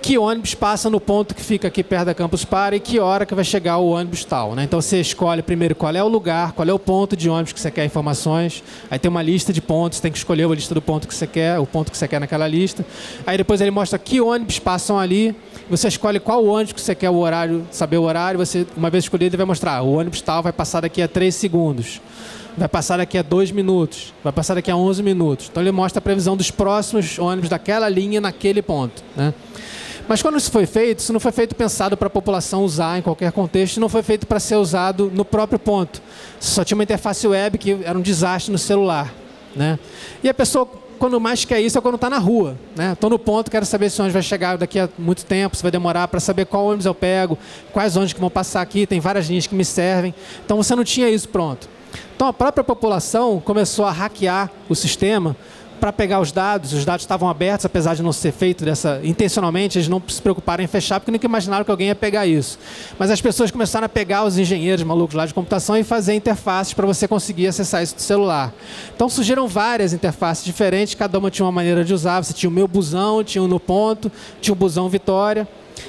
que ônibus passa no ponto que fica aqui perto da Campus Party e que hora que vai chegar o ônibus tal, né? Então você escolhe primeiro qual é o lugar, qual é o ponto de ônibus que você quer informações. Aí tem uma lista de pontos, tem que escolher a lista do ponto que você quer, o ponto que você quer naquela lista. Aí depois ele mostra que ônibus passam ali, você escolhe qual ônibus que você quer o horário, saber o horário, você, uma vez escolhido, ele vai mostrar, o ônibus tal vai passar daqui a 3 segundos. Vai passar daqui a 2 minutos, vai passar daqui a 11 minutos. Então ele mostra a previsão dos próximos ônibus daquela linha naquele ponto, né? Mas quando isso foi feito, isso não foi feito pensado para a população usar em qualquer contexto, não foi feito para ser usado no próprio ponto. Só tinha uma interface web que era um desastre no celular, né? E a pessoa, quando mais quer isso, é quando está na rua, né? Estou no ponto, quero saber se o ônibus vai chegar daqui a muito tempo, se vai demorar, para saber qual ônibus eu pego, quais ônibus que vão passar aqui, tem várias linhas que me servem. Então você não tinha isso pronto. Então a própria população começou a hackear o sistema para pegar os dados estavam abertos, apesar de não ser feito intencionalmente, eles não se preocuparam em fechar, porque nunca imaginaram que alguém ia pegar isso. Mas as pessoas começaram a pegar os engenheiros malucos lá de computação e fazer interfaces para você conseguir acessar isso do celular. Então surgiram várias interfaces diferentes, cada uma tinha uma maneira de usar. Você tinha o Meu Busão, tinha o No Ponto, tinha o Busão Vitória.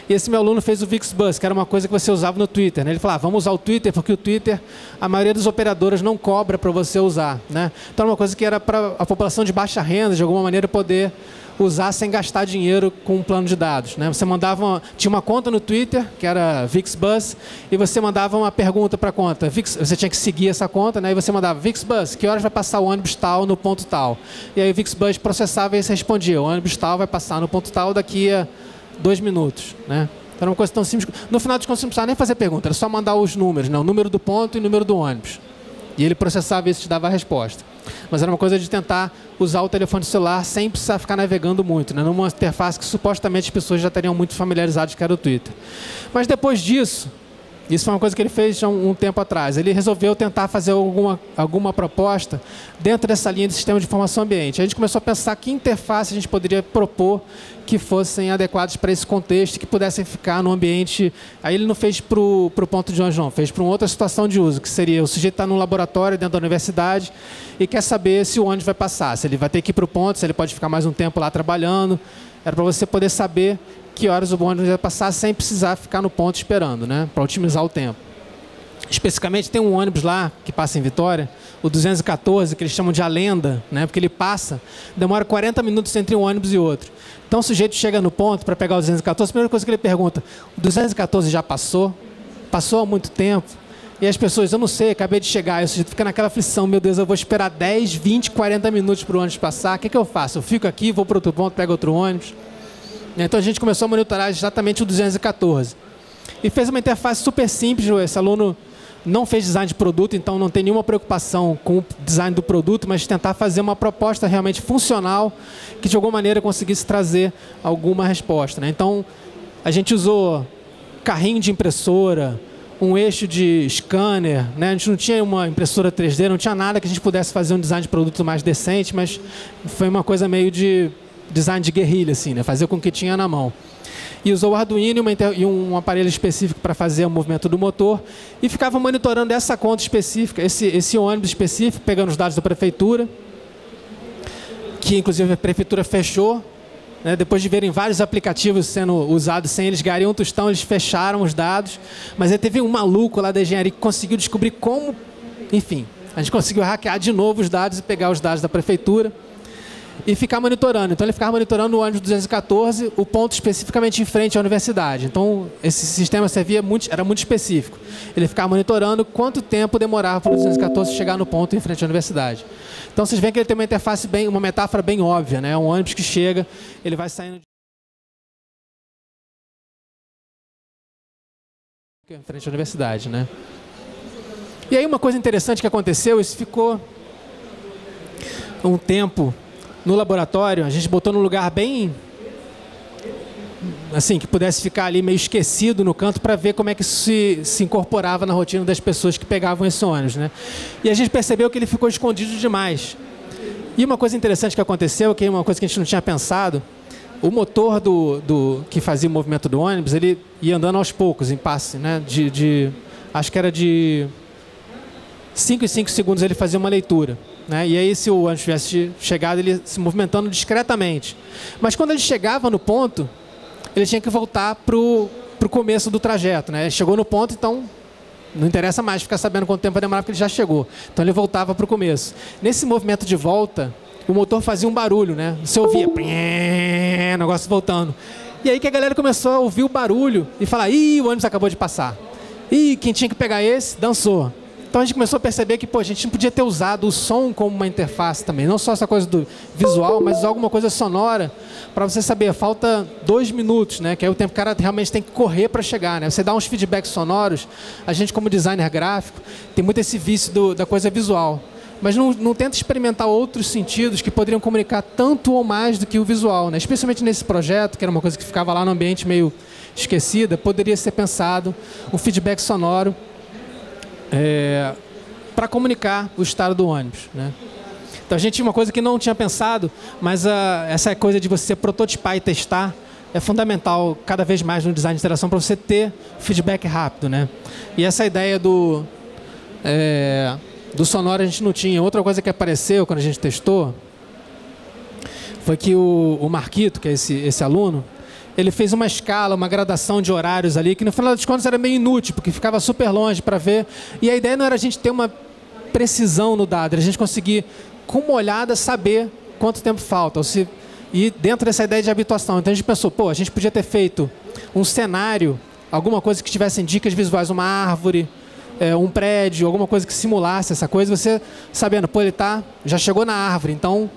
E esse meu aluno fez o VixBus, que era uma coisa que você usava no Twitter, né? Ele falou, vamos usar o Twitter, porque o Twitter, a maioria das operadoras não cobra para você usar, né? Então era uma coisa que era para a população de baixa renda, de alguma maneira, poder usar sem gastar dinheiro com um plano de dados, né? Você tinha uma conta no Twitter, que era VixBus, e você mandava uma pergunta para a conta. Você tinha que seguir essa conta, né? E você mandava, VixBus, que horas vai passar o ônibus tal no ponto tal? E aí o VixBus processava e você respondia, o ônibus tal vai passar no ponto tal daqui a 2 minutos, né? Era uma coisa tão simples. No final de contas, você não precisava nem fazer pergunta, era só mandar os números, né? O número do ponto e o número do ônibus. E ele processava isso e te dava a resposta. Mas era uma coisa de tentar usar o telefone celular sem precisar ficar navegando muito, né? Numa interface que supostamente as pessoas já estariam muito familiarizadas, que era o Twitter. Mas depois disso, isso foi uma coisa que ele fez já um tempo atrás. Ele resolveu tentar fazer alguma proposta dentro dessa linha de sistema de informação ambiente. A gente começou a pensar que interface a gente poderia propor que fossem adequados para esse contexto, que pudessem ficar no ambiente. Aí ele não fez para o ponto de ônibus, não. Fez para uma outra situação de uso, que seria o sujeito estar num laboratório dentro da universidade e quer saber se o ônibus vai passar, se ele vai ter que ir para o ponto, se ele pode ficar mais um tempo lá trabalhando. Era para você poder saber que horas o ônibus vai passar sem precisar ficar no ponto esperando, né? Para otimizar o tempo. Especificamente tem um ônibus lá que passa em Vitória, o 214, que eles chamam de A Lenda, né? Porque ele passa, demora 40 minutos entre um ônibus e outro. Então o sujeito chega no ponto para pegar o 214, a primeira coisa que ele pergunta, o 214 já passou? Passou há muito tempo? E as pessoas, eu não sei, acabei de chegar, e o sujeito fica naquela aflição, meu Deus, eu vou esperar 10, 20, 40 minutos para o ônibus passar, o que eu faço? Eu fico aqui, vou para outro ponto, pego outro ônibus? Então a gente começou a monitorar exatamente o 214. E fez uma interface super simples, esse aluno não fez design de produto, então não tem nenhuma preocupação com o design do produto, mas tentar fazer uma proposta realmente funcional que de alguma maneira conseguisse trazer alguma resposta, né? Então a gente usou carrinho de impressora, um eixo de scanner, né? A gente não tinha uma impressora 3D, não tinha nada que a gente pudesse fazer um design de produto mais decente, mas foi uma coisa meio de design de guerrilha, assim, né? Fazer com o que tinha na mão. E usou o Arduino e um aparelho específico para fazer o movimento do motor e ficava monitorando essa conta específica, esse ônibus específico, pegando os dados da prefeitura, que inclusive a prefeitura fechou, né? Depois de verem vários aplicativos sendo usados sem eles ganharem um tostão, eles fecharam os dados, mas aí teve um maluco lá da engenharia que conseguiu descobrir como, enfim, a gente conseguiu hackear de novo os dados e pegar os dados da prefeitura. e ficar monitorando. Então ele ficava monitorando o ônibus 214, o ponto especificamente em frente à universidade. Então esse sistema era muito específico. Ele ficava monitorando quanto tempo demorava para o 214 chegar no ponto em frente à universidade. Então vocês veem que ele tem uma interface uma metáfora bem óbvia, né? Um ônibus que chega, ele vai saindo em frente à universidade, né? E aí uma coisa interessante que aconteceu, isso ficou um tempo no laboratório, a gente botou num lugar bem assim, que pudesse ficar ali meio esquecido no canto para ver como é que isso se incorporava na rotina das pessoas que pegavam esse ônibus, né? E a gente percebeu que ele ficou escondido demais. E uma coisa interessante que aconteceu, que é uma coisa que a gente não tinha pensado, o motor que fazia o movimento do ônibus, ele ia andando aos poucos, em passe, né? Acho que era de 5 em 5 segundos ele fazia uma leitura, né? E aí, se o ônibus tivesse chegado, ele se movimentando discretamente. Mas quando ele chegava no ponto, ele tinha que voltar para o começo do trajeto, né? Ele chegou no ponto, então não interessa mais ficar sabendo quanto tempo vai demorar, porque ele já chegou. Então ele voltava para o começo. Nesse movimento de volta, o motor fazia um barulho, né? Você ouvia, negócio voltando. E aí que a galera começou a ouvir o barulho e falar, ih, o ônibus acabou de passar. Ih, quem tinha que pegar esse, dançou. Então a gente começou a perceber que, pô, a gente não podia ter usado o som como uma interface também. Não só essa coisa do visual, mas usar alguma coisa sonora para você saber, falta 2 minutos, né? Que aí o tempo que o cara realmente tem que correr para chegar, né? Você dá uns feedbacks sonoros, a gente como designer gráfico tem muito esse vício da coisa visual. Mas não tenta experimentar outros sentidos que poderiam comunicar tanto ou mais do que o visual, né? Especialmente nesse projeto, que era uma coisa que ficava lá no ambiente meio esquecida, poderia ser pensado um feedback sonoro para comunicar o estado do ônibus, né? Então a gente tinha uma coisa que não tinha pensado, mas essa coisa de você prototipar e testar é fundamental cada vez mais no design de interação para você ter feedback rápido, né? E essa ideia do sonoro a gente não tinha. Outra coisa que apareceu quando a gente testou foi que o Marquito, que é esse aluno, ele fez uma escala, uma gradação de horários ali, que no final das contas era meio inútil, porque ficava super longe para ver. E a ideia não era a gente ter uma precisão no dado, era a gente conseguir, com uma olhada, saber quanto tempo falta. E dentro dessa ideia de habituação. Então a gente pensou, pô, a gente podia ter feito um cenário, alguma coisa que tivesse dicas visuais, uma árvore, um prédio, alguma coisa que simulasse essa coisa, você sabendo, pô, ele já chegou na árvore, então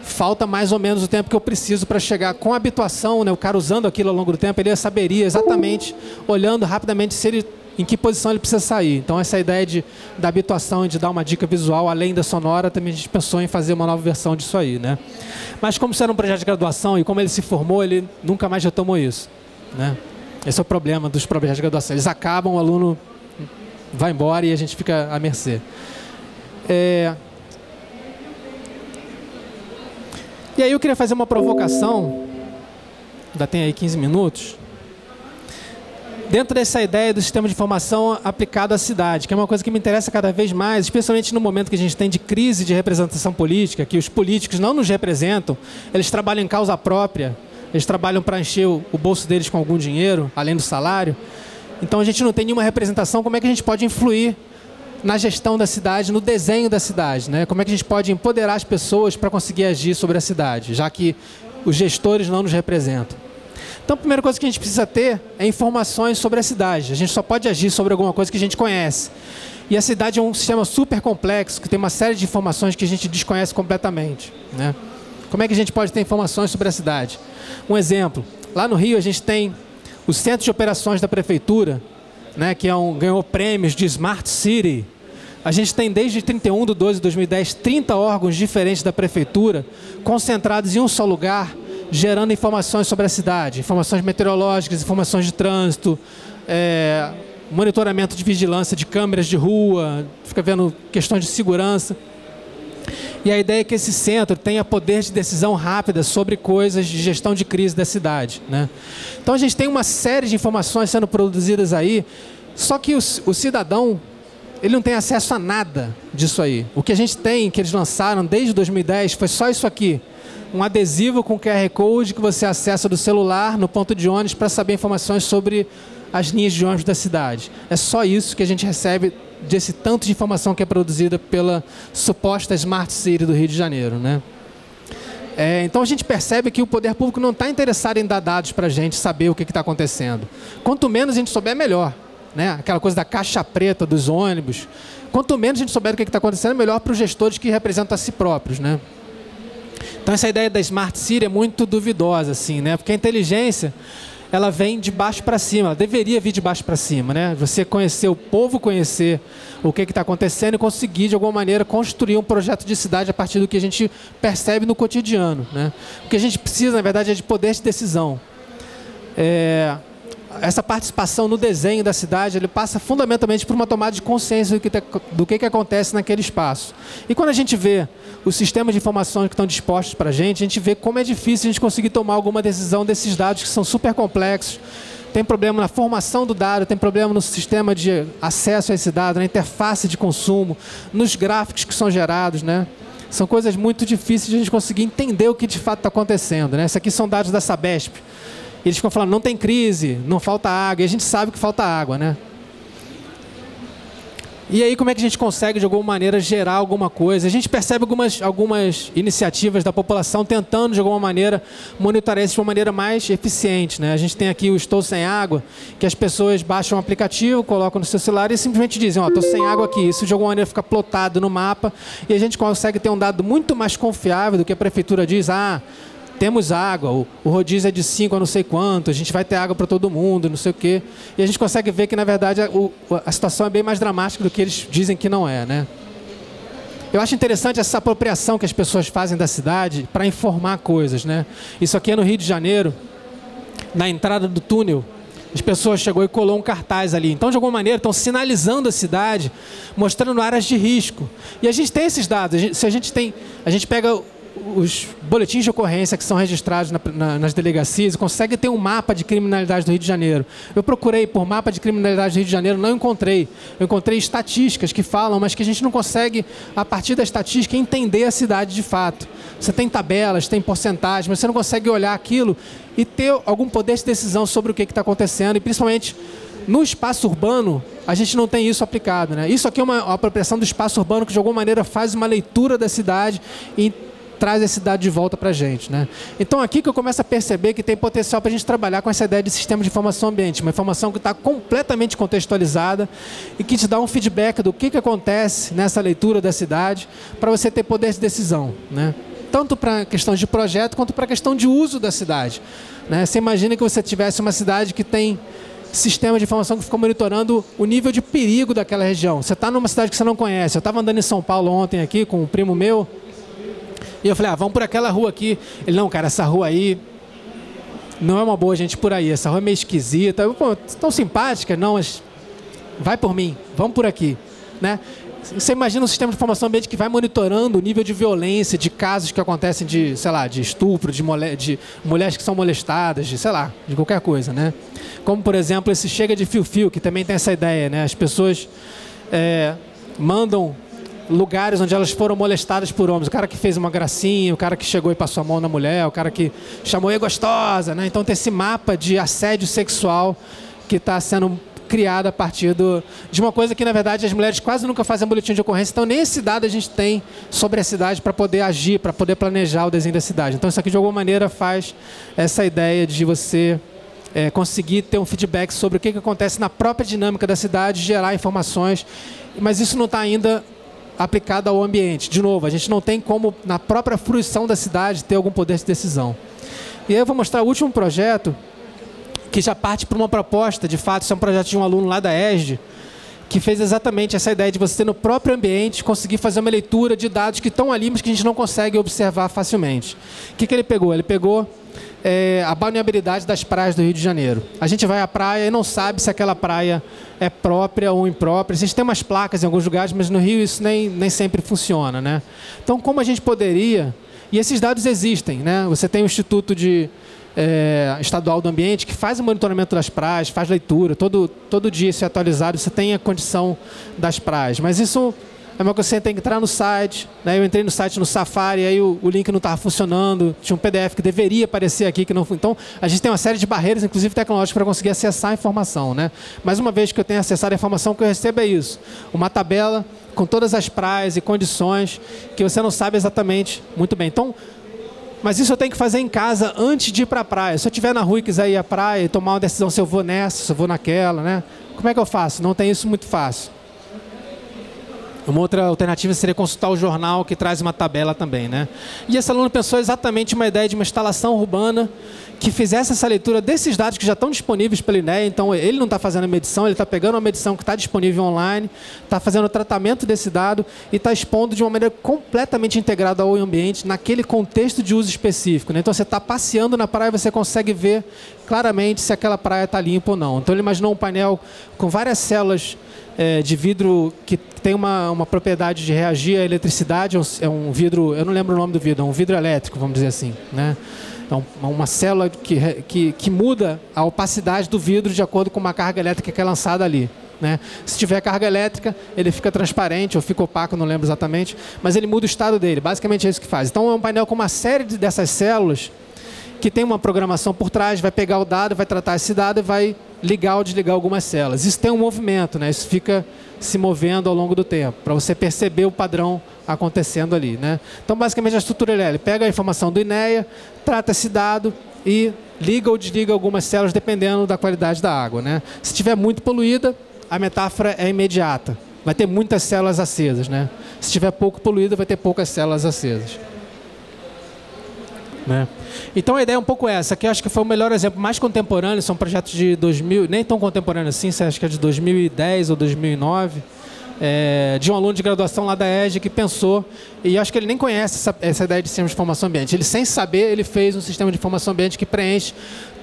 falta mais ou menos o tempo que eu preciso para chegar. Com a habituação, né, o cara usando aquilo ao longo do tempo, ele saberia exatamente, olhando rapidamente, em que posição ele precisa sair. Então essa ideia da habituação e de dar uma dica visual além da sonora, também a gente pensou em fazer uma nova versão disso aí, né? Mas como isso era um projeto de graduação e como ele se formou, ele nunca mais retomou isso, né? Esse é o problema dos projetos de graduação. Eles acabam, o aluno vai embora e a gente fica à mercê. E aí eu queria fazer uma provocação, ainda tem aí 15 minutos, dentro dessa ideia do sistema de informação aplicado à cidade, que é uma coisa que me interessa cada vez mais, especialmente no momento que a gente tem de crise de representação política, que os políticos não nos representam, eles trabalham em causa própria, eles trabalham para encher o bolso deles com algum dinheiro, além do salário. Então a gente não tem nenhuma representação. Como é que a gente pode influir na gestão da cidade, no desenho da cidade, né? Como é que a gente pode empoderar as pessoas para conseguir agir sobre a cidade, já que os gestores não nos representam? Então a primeira coisa que a gente precisa ter é informações sobre a cidade. A gente só pode agir sobre alguma coisa que a gente conhece. E a cidade é um sistema super complexo, que tem uma série de informações que a gente desconhece completamente, né? Como é que a gente pode ter informações sobre a cidade? Um exemplo, lá no Rio a gente tem o Centro de Operações da Prefeitura, né, que ganhou prêmios de Smart City. A gente tem desde 31/12/2010 30 órgãos diferentes da Prefeitura concentrados em um só lugar, gerando informações sobre a cidade, informações meteorológicas, informações de trânsito, monitoramento de vigilância de câmeras de rua, fica vendo questões de segurança. E a ideia é que esse centro tenha poder de decisão rápida sobre coisas de gestão de crise da cidade, né? Então a gente tem uma série de informações sendo produzidas aí, só que o cidadão, ele não tem acesso a nada disso aí. O que a gente tem, que eles lançaram desde 2010, foi só isso aqui. Um adesivo com QR Code que você acessa do celular no ponto de ônibus para saber informações sobre as linhas de ônibus da cidade. É só isso que a gente recebe desse tanto de informação que é produzida pela suposta Smart City do Rio de Janeiro, né? Então a gente percebe que o poder público não está interessado em dar dados para a gente saber o que está acontecendo. Quanto menos a gente souber, melhor. Né? Aquela coisa da caixa preta dos ônibus. Quanto menos a gente souber o que está acontecendo, melhor para os gestores que representam a si próprios. Né? Então essa ideia da Smart City é muito duvidosa, assim, né? Porque a inteligência, ela vem de baixo para cima, ela deveria vir de baixo para cima, né? Você conhecer o povo, conhecer o que está acontecendo e conseguir, de alguma maneira, construir um projeto de cidade a partir do que a gente percebe no cotidiano, né? O que a gente precisa, na verdade, é de poder de decisão. Essa participação no desenho da cidade, ele passa fundamentalmente por uma tomada de consciência do que acontece naquele espaço. E quando a gente vê os sistemas de informação que estão dispostos para a gente vê como é difícil a gente conseguir tomar alguma decisão desses dados que são super complexos. Tem problema na formação do dado, tem problema no sistema de acesso a esse dado, na interface de consumo, nos gráficos que são gerados, né? São coisas muito difíceis de a gente conseguir entender o que de fato está acontecendo, né? Esses aqui são dados da Sabesp. Eles ficam falando, não tem crise, não falta água, e a gente sabe que falta água, né? E aí, como é que a gente consegue, de alguma maneira, gerar alguma coisa? A gente percebe algumas iniciativas da população tentando, de alguma maneira, monitorar isso de uma maneira mais eficiente, né? A gente tem aqui o Estou Sem Água, que as pessoas baixam um aplicativo, colocam no seu celular e simplesmente dizem, ó, estou sem água aqui. Isso, de alguma maneira, fica plotado no mapa e a gente consegue ter um dado muito mais confiável do que a prefeitura diz, temos água, o rodízio é de 5 a não sei quanto, a gente vai ter água para todo mundo, não sei o quê. E a gente consegue ver que, na verdade, a situação é bem mais dramática do que eles dizem que não é, né? Eu acho interessante essa apropriação que as pessoas fazem da cidade para informar coisas, né? Isso aqui é no Rio de Janeiro, na entrada do túnel. As pessoas chegou e colou um cartaz ali. Então, de alguma maneira, estão sinalizando a cidade, mostrando áreas de risco. E a gente tem esses dados. A gente pega os boletins de ocorrência que são registrados nas delegacias e consegue ter um mapa de criminalidade do Rio de Janeiro. Eu procurei por mapa de criminalidade do Rio de Janeiro, não encontrei. Eu encontrei estatísticas que falam, mas que a gente não consegue, a partir da estatística, entender a cidade de fato. Você tem tabelas, tem porcentagens, mas você não consegue olhar aquilo e ter algum poder de decisão sobre o que está acontecendo. E, principalmente, no espaço urbano, a gente não tem isso aplicado, né? Isso aqui é uma apropriação do espaço urbano que, de alguma maneira, faz uma leitura da cidade e traz a cidade de volta para a gente, né? Então, aqui que eu começo a perceber que tem potencial para a gente trabalhar com essa ideia de sistema de informação ambiente, uma informação que está completamente contextualizada e que te dá um feedback do que acontece nessa leitura da cidade para você ter poder de decisão, né? Tanto para a questão de projeto quanto para a questão de uso da cidade, né? Você imagina que você tivesse uma cidade que tem sistema de informação que fica monitorando o nível de perigo daquela região. Você está numa cidade que você não conhece. Eu estava andando em São Paulo ontem aqui com um primo meu e eu falei, vamos por aquela rua aqui. Ele, não, cara, essa rua aí não é uma boa gente por aí. Essa rua é meio esquisita. Eu, pô, tão simpática. Não, mas vai por mim. Vamos por aqui, né? Você imagina um sistema de informação ambiente que vai monitorando o nível de violência, de casos que acontecem de, sei lá, de estupro, de mulheres que são molestadas, de, sei lá, de qualquer coisa, né? Como, por exemplo, esse Chega de Fio-Fio, que também tem essa ideia, né? As pessoas mandam lugares onde elas foram molestadas por homens. O cara que fez uma gracinha, o cara que chegou e passou a mão na mulher, o cara que chamou e gostosa, né? Então tem esse mapa de assédio sexual que está sendo criado a partir de uma coisa que, na verdade, as mulheres quase nunca fazem boletim de ocorrência. Então, nem esse dado a gente tem sobre a cidade para poder agir, para poder planejar o desenho da cidade. Então, isso aqui, de alguma maneira, faz essa ideia de você conseguir ter um feedback sobre o que acontece na própria dinâmica da cidade, gerar informações, mas isso não está ainda aplicado ao ambiente. De novo, a gente não tem como, na própria fruição da cidade, ter algum poder de decisão. E aí eu vou mostrar o último projeto, que já parte para uma proposta, de fato, isso é um projeto de um aluno lá da ESD, que fez exatamente essa ideia de você, no próprio ambiente, conseguir fazer uma leitura de dados que estão ali, mas que a gente não consegue observar facilmente. O que ele pegou? Ele pegou a balneabilidade das praias do Rio de Janeiro. A gente vai à praia e não sabe se aquela praia é própria ou imprópria. A gente tem umas placas em alguns lugares, mas no Rio isso nem sempre funciona, né? Então, como a gente poderia... E esses dados existem, né? Você tem o Instituto Estadual do Ambiente que faz o monitoramento das praias, faz leitura, todo dia isso é atualizado, você tem a condição das praias. Mas isso é uma coisa que você tem que entrar no site, né? Eu entrei no site no Safari, aí o link não estava funcionando, tinha um PDF que deveria aparecer aqui, que não foi. Então, a gente tem uma série de barreiras, inclusive tecnológicas, para conseguir acessar a informação, né? Mas uma vez que eu tenho acessado a informação, o que eu recebo é isso, uma tabela com todas as praias e condições que você não sabe exatamente muito bem. Então, Mas isso eu tenho que fazer em casa antes de ir para a praia. Se eu estiver na rua e quiser ir à praia e tomar uma decisão se eu vou nessa, se eu vou naquela, né? Como é que eu faço? Não tem isso muito fácil. Uma outra alternativa seria consultar o jornal, que traz uma tabela também, né? E esse aluno pensou exatamente uma ideia de uma instalação urbana que fizesse essa leitura desses dados que já estão disponíveis pela INEA. Então, ele não está fazendo a medição, ele está pegando uma medição que está disponível online, está fazendo o tratamento desse dado e está expondo de uma maneira completamente integrada ao ambiente, naquele contexto de uso específico, né? Então, você está passeando na praia e você consegue ver claramente se aquela praia está limpa ou não. Então, ele imaginou um painel com várias células de vidro que tem uma propriedade de reagir à eletricidade. É um vidro, eu não lembro o nome do vidro, é um vidro elétrico, vamos dizer assim, né? Então, uma célula que muda a opacidade do vidro de acordo com uma carga elétrica que é lançada ali, né? Se tiver carga elétrica, ele fica transparente ou fica opaco, não lembro exatamente, mas ele muda o estado dele. Basicamente é isso que faz. Então, é um painel com uma série dessas células que tem uma programação por trás, vai pegar o dado, vai tratar esse dado e vai ligar ou desligar algumas células. Isso tem um movimento, né? Isso fica se movendo ao longo do tempo, para você perceber o padrão acontecendo ali, né? Então, basicamente, a estrutura ele pega a informação do INEA, trata esse dado e liga ou desliga algumas células dependendo da qualidade da água, né? Se estiver muito poluída, a metáfora é imediata. Vai ter muitas células acesas, né? Se estiver pouco poluída, vai ter poucas células acesas, né? Então a ideia é um pouco essa, que eu acho que foi o melhor exemplo, mais contemporâneo, são projetos de 2000, nem tão contemporâneo assim, acho que é de 2010 ou 2009, de um aluno de graduação lá da EGE que pensou, e acho que ele nem conhece essa ideia de sistema de informação ambiente, ele sem saber, ele fez um sistema de informação ambiente que preenche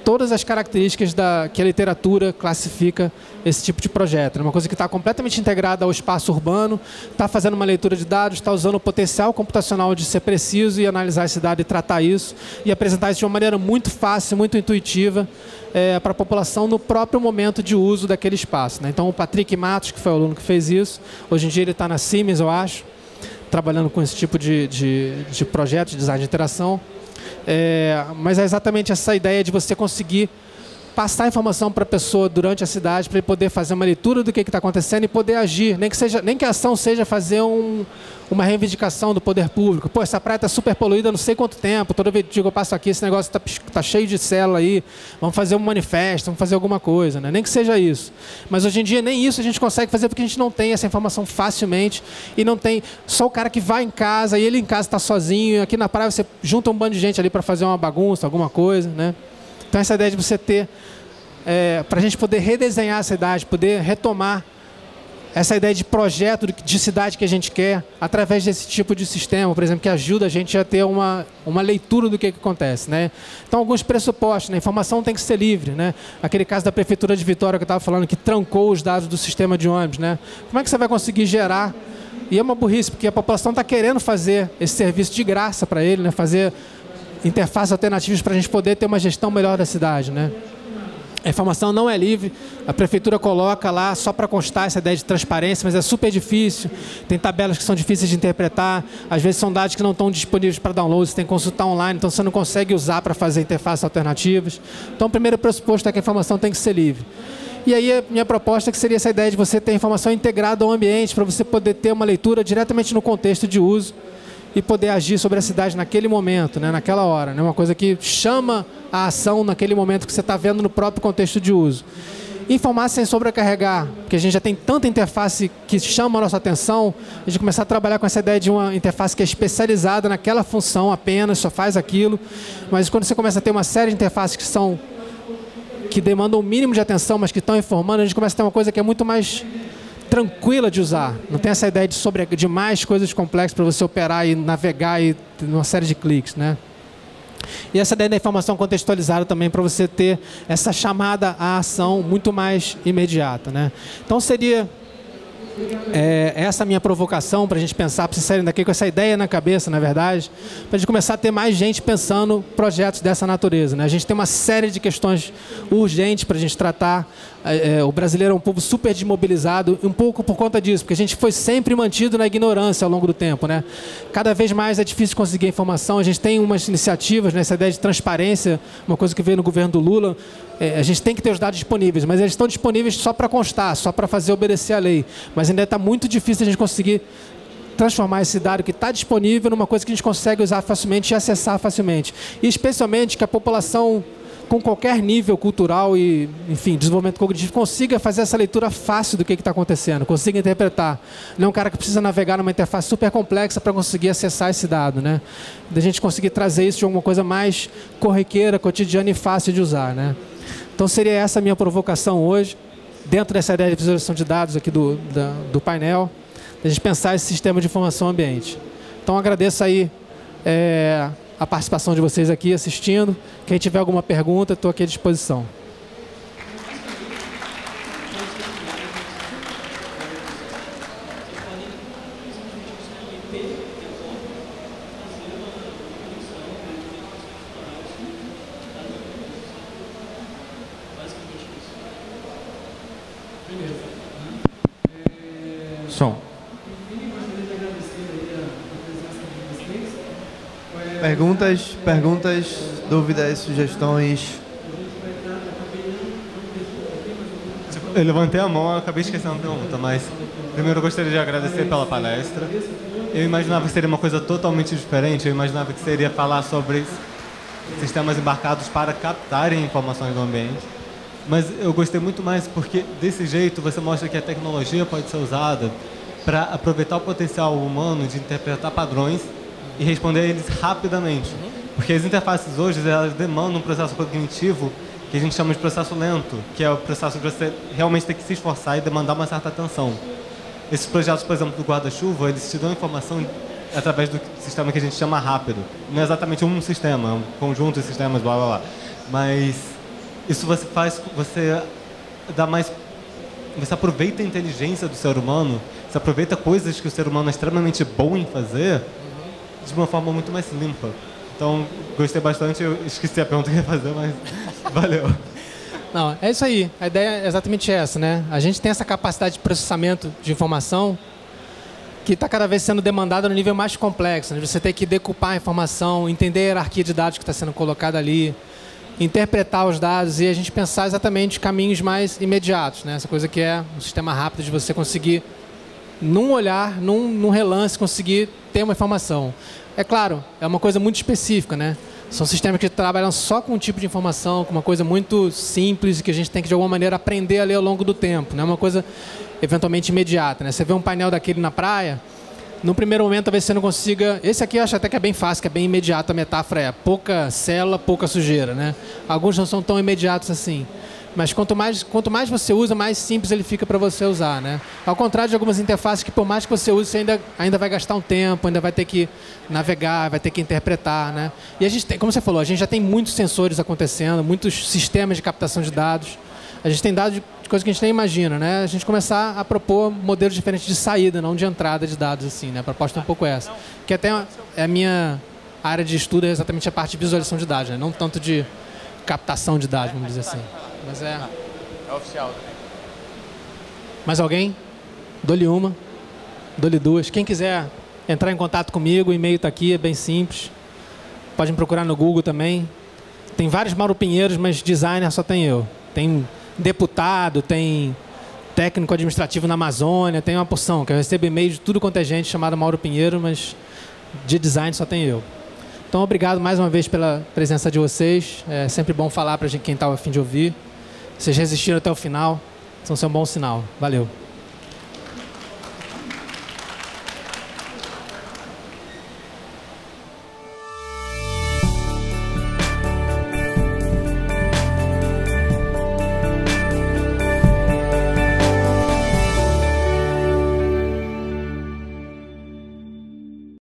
todas as características que a literatura classifica esse tipo de projeto. É uma coisa que está completamente integrada ao espaço urbano, está fazendo uma leitura de dados, está usando o potencial computacional de ser preciso e analisar esse dado e tratar isso, e apresentar isso de uma maneira muito fácil, muito intuitiva para a população no próprio momento de uso daquele espaço, né? Então, o Patrick Matos, que foi o aluno que fez isso, hoje em dia ele está na Siemens, eu acho, trabalhando com esse tipo de projeto de design de interação. Mas é exatamente essa ideia de você conseguir passar a informação para a pessoa durante a cidade, para ele poder fazer uma leitura do que está acontecendo e poder agir, nem que a ação seja fazer uma reivindicação do poder público. Pô, essa praia está super poluída há não sei quanto tempo, toda vez que eu passo aqui, esse negócio está cheio de célula aí, vamos fazer um manifesto, vamos fazer alguma coisa, né? Nem que seja isso. Mas hoje em dia nem isso a gente consegue fazer porque a gente não tem essa informação facilmente e não tem só o cara que vai em casa e ele em casa está sozinho, e aqui na praia você junta um bando de gente ali para fazer uma bagunça, alguma coisa, né? Então essa ideia de você ter, para a gente poder redesenhar a cidade, poder retomar essa ideia de projeto de cidade que a gente quer, através desse tipo de sistema, por exemplo, que ajuda a gente a ter uma leitura do que acontece, né? Então, alguns pressupostos, né? A informação tem que ser livre, né? Aquele caso da Prefeitura de Vitória que eu estava falando, que trancou os dados do sistema de ônibus, né? Como é que você vai conseguir gerar? E é uma burrice, porque a população está querendo fazer esse serviço de graça para ele, né? Fazer interfaces alternativas para a gente poder ter uma gestão melhor da cidade, né? A informação não é livre, a prefeitura coloca lá só para constar essa ideia de transparência, mas é super difícil, tem tabelas que são difíceis de interpretar, às vezes são dados que não estão disponíveis para download, você tem que consultar online, então você não consegue usar para fazer interfaces alternativas. Então o primeiro pressuposto é que a informação tem que ser livre. E aí a minha proposta que seria essa ideia de você ter a informação integrada ao ambiente, para você poder ter uma leitura diretamente no contexto de uso, e poder agir sobre a cidade naquele momento, né, naquela hora, né, uma coisa que chama a ação naquele momento que você está vendo no próprio contexto de uso. Informar sem sobrecarregar, porque a gente já tem tanta interface que chama a nossa atenção, a gente começar a trabalhar com essa ideia de uma interface que é especializada naquela função apenas, só faz aquilo, mas quando você começa a ter uma série de interfaces que demandam o mínimo de atenção, mas que estão informando, a gente começa a ter uma coisa que é muito mais tranquila de usar. Não tem essa ideia de mais coisas complexas para você operar e navegar e uma série de cliques, né? E essa ideia da informação contextualizada também para você ter essa chamada à ação muito mais imediata, né? Então seria essa minha provocação para a gente pensar, para vocês saírem daqui com essa ideia na cabeça, na verdade, para a gente começar a ter mais gente pensando projetos dessa natureza, né? A gente tem uma série de questões urgentes para a gente tratar. O brasileiro é um povo super desmobilizado, um pouco por conta disso, porque a gente foi sempre mantido na ignorância ao longo do tempo, né? Cada vez mais é difícil conseguir informação, a gente tem umas iniciativas, né? Essa ideia de transparência, uma coisa que veio no governo do Lula, a gente tem que ter os dados disponíveis, mas eles estão disponíveis só para constar, só para fazer obedecer a lei, mas ainda está muito difícil a gente conseguir transformar esse dado que está disponível numa coisa que a gente consegue usar facilmente e acessar facilmente. E especialmente que a população com qualquer nível cultural e, enfim, desenvolvimento cognitivo consiga fazer essa leitura fácil do que está acontecendo, consiga interpretar. Não é um cara que precisa navegar numa interface super complexa para conseguir acessar esse dado, né? Da gente conseguir trazer isso de alguma coisa mais corriqueira, cotidiana e fácil de usar, né? Então seria essa a minha provocação hoje, dentro dessa ideia de visualização de dados aqui do painel, a gente pensar esse sistema de informação ambiente. Então agradeço aí a participação de vocês aqui assistindo. Quem tiver alguma pergunta, estou aqui à disposição. Som. Perguntas, dúvidas, sugestões? Eu levantei a mão, eu acabei esquecendo a pergunta, mas primeiro eu gostaria de agradecer pela palestra. Eu imaginava que seria uma coisa totalmente diferente, eu imaginava que seria falar sobre sistemas embarcados para captarem informações do ambiente. Mas eu gostei muito mais porque, desse jeito, você mostra que a tecnologia pode ser usada para aproveitar o potencial humano de interpretar padrões e responder a eles rapidamente. Porque as interfaces hoje, elas demandam um processo cognitivo que a gente chama de processo lento, que é o processo de você realmente ter que se esforçar e demandar uma certa atenção. Esses projetos, por exemplo, do guarda-chuva, eles te dão informação através do sistema que a gente chama rápido. Não é exatamente um sistema, é um conjunto de sistemas, blá, blá, blá. Mas isso você faz, você dá mais... Você aproveita a inteligência do ser humano, você aproveita coisas que o ser humano é extremamente bom em fazer de uma forma muito mais limpa. Então, gostei bastante, eu esqueci a pergunta que eu ia fazer, mas valeu. Não, é isso aí. A ideia é exatamente essa, né? A gente tem essa capacidade de processamento de informação que está cada vez sendo demandada no nível mais complexo, né? Você tem que decupar a informação, entender a hierarquia de dados que está sendo colocada ali, interpretar os dados e a gente pensar exatamente caminhos mais imediatos, né? Essa coisa que é um sistema rápido de você conseguir, num olhar, num relance, conseguir ter uma informação. É claro, é uma coisa muito específica, né? São sistemas que trabalham só com um tipo de informação, com uma coisa muito simples e que a gente tem que, de alguma maneira, aprender a ler ao longo do tempo. Não é uma coisa, eventualmente, imediata, né? Você vê um painel daquele na praia, no primeiro momento, talvez você não consiga... Esse aqui eu acho até que é bem fácil, que é bem imediato. A metáfora é pouca célula, pouca sujeira, né? Alguns não são tão imediatos assim. Mas quanto mais você usa, mais simples ele fica para você usar, né? Ao contrário de algumas interfaces que, por mais que você use, você ainda vai gastar um tempo, ainda vai ter que navegar, vai ter que interpretar, né? E a gente tem, como você falou, a gente já tem muitos sensores acontecendo, muitos sistemas de captação de dados. A gente tem dados de coisas que a gente nem imagina, né? A gente começar a propor modelos diferentes de saída, não de entrada de dados, assim, né? A proposta é um pouco essa. Que até é a minha área de estudo, é exatamente a parte de visualização de dados, né? Não tanto de captação de dados, vamos dizer assim. Mas é oficial também. Mais alguém? Dou-lhe uma, dou-lhe duas. Quem quiser entrar em contato comigo, o e-mail está aqui, é bem simples. Pode me procurar no Google também. Tem vários Mauro Pinheiros, mas designer só tem eu. Tem deputado, tem técnico administrativo na Amazônia, tem uma porção, que eu recebo e-mail de tudo quanto é gente chamada Mauro Pinheiro, mas de design só tem eu. Então, obrigado mais uma vez pela presença de vocês. É sempre bom falar para quem está a fim de ouvir. Vocês resistiram até o final, então isso é um bom sinal. Valeu.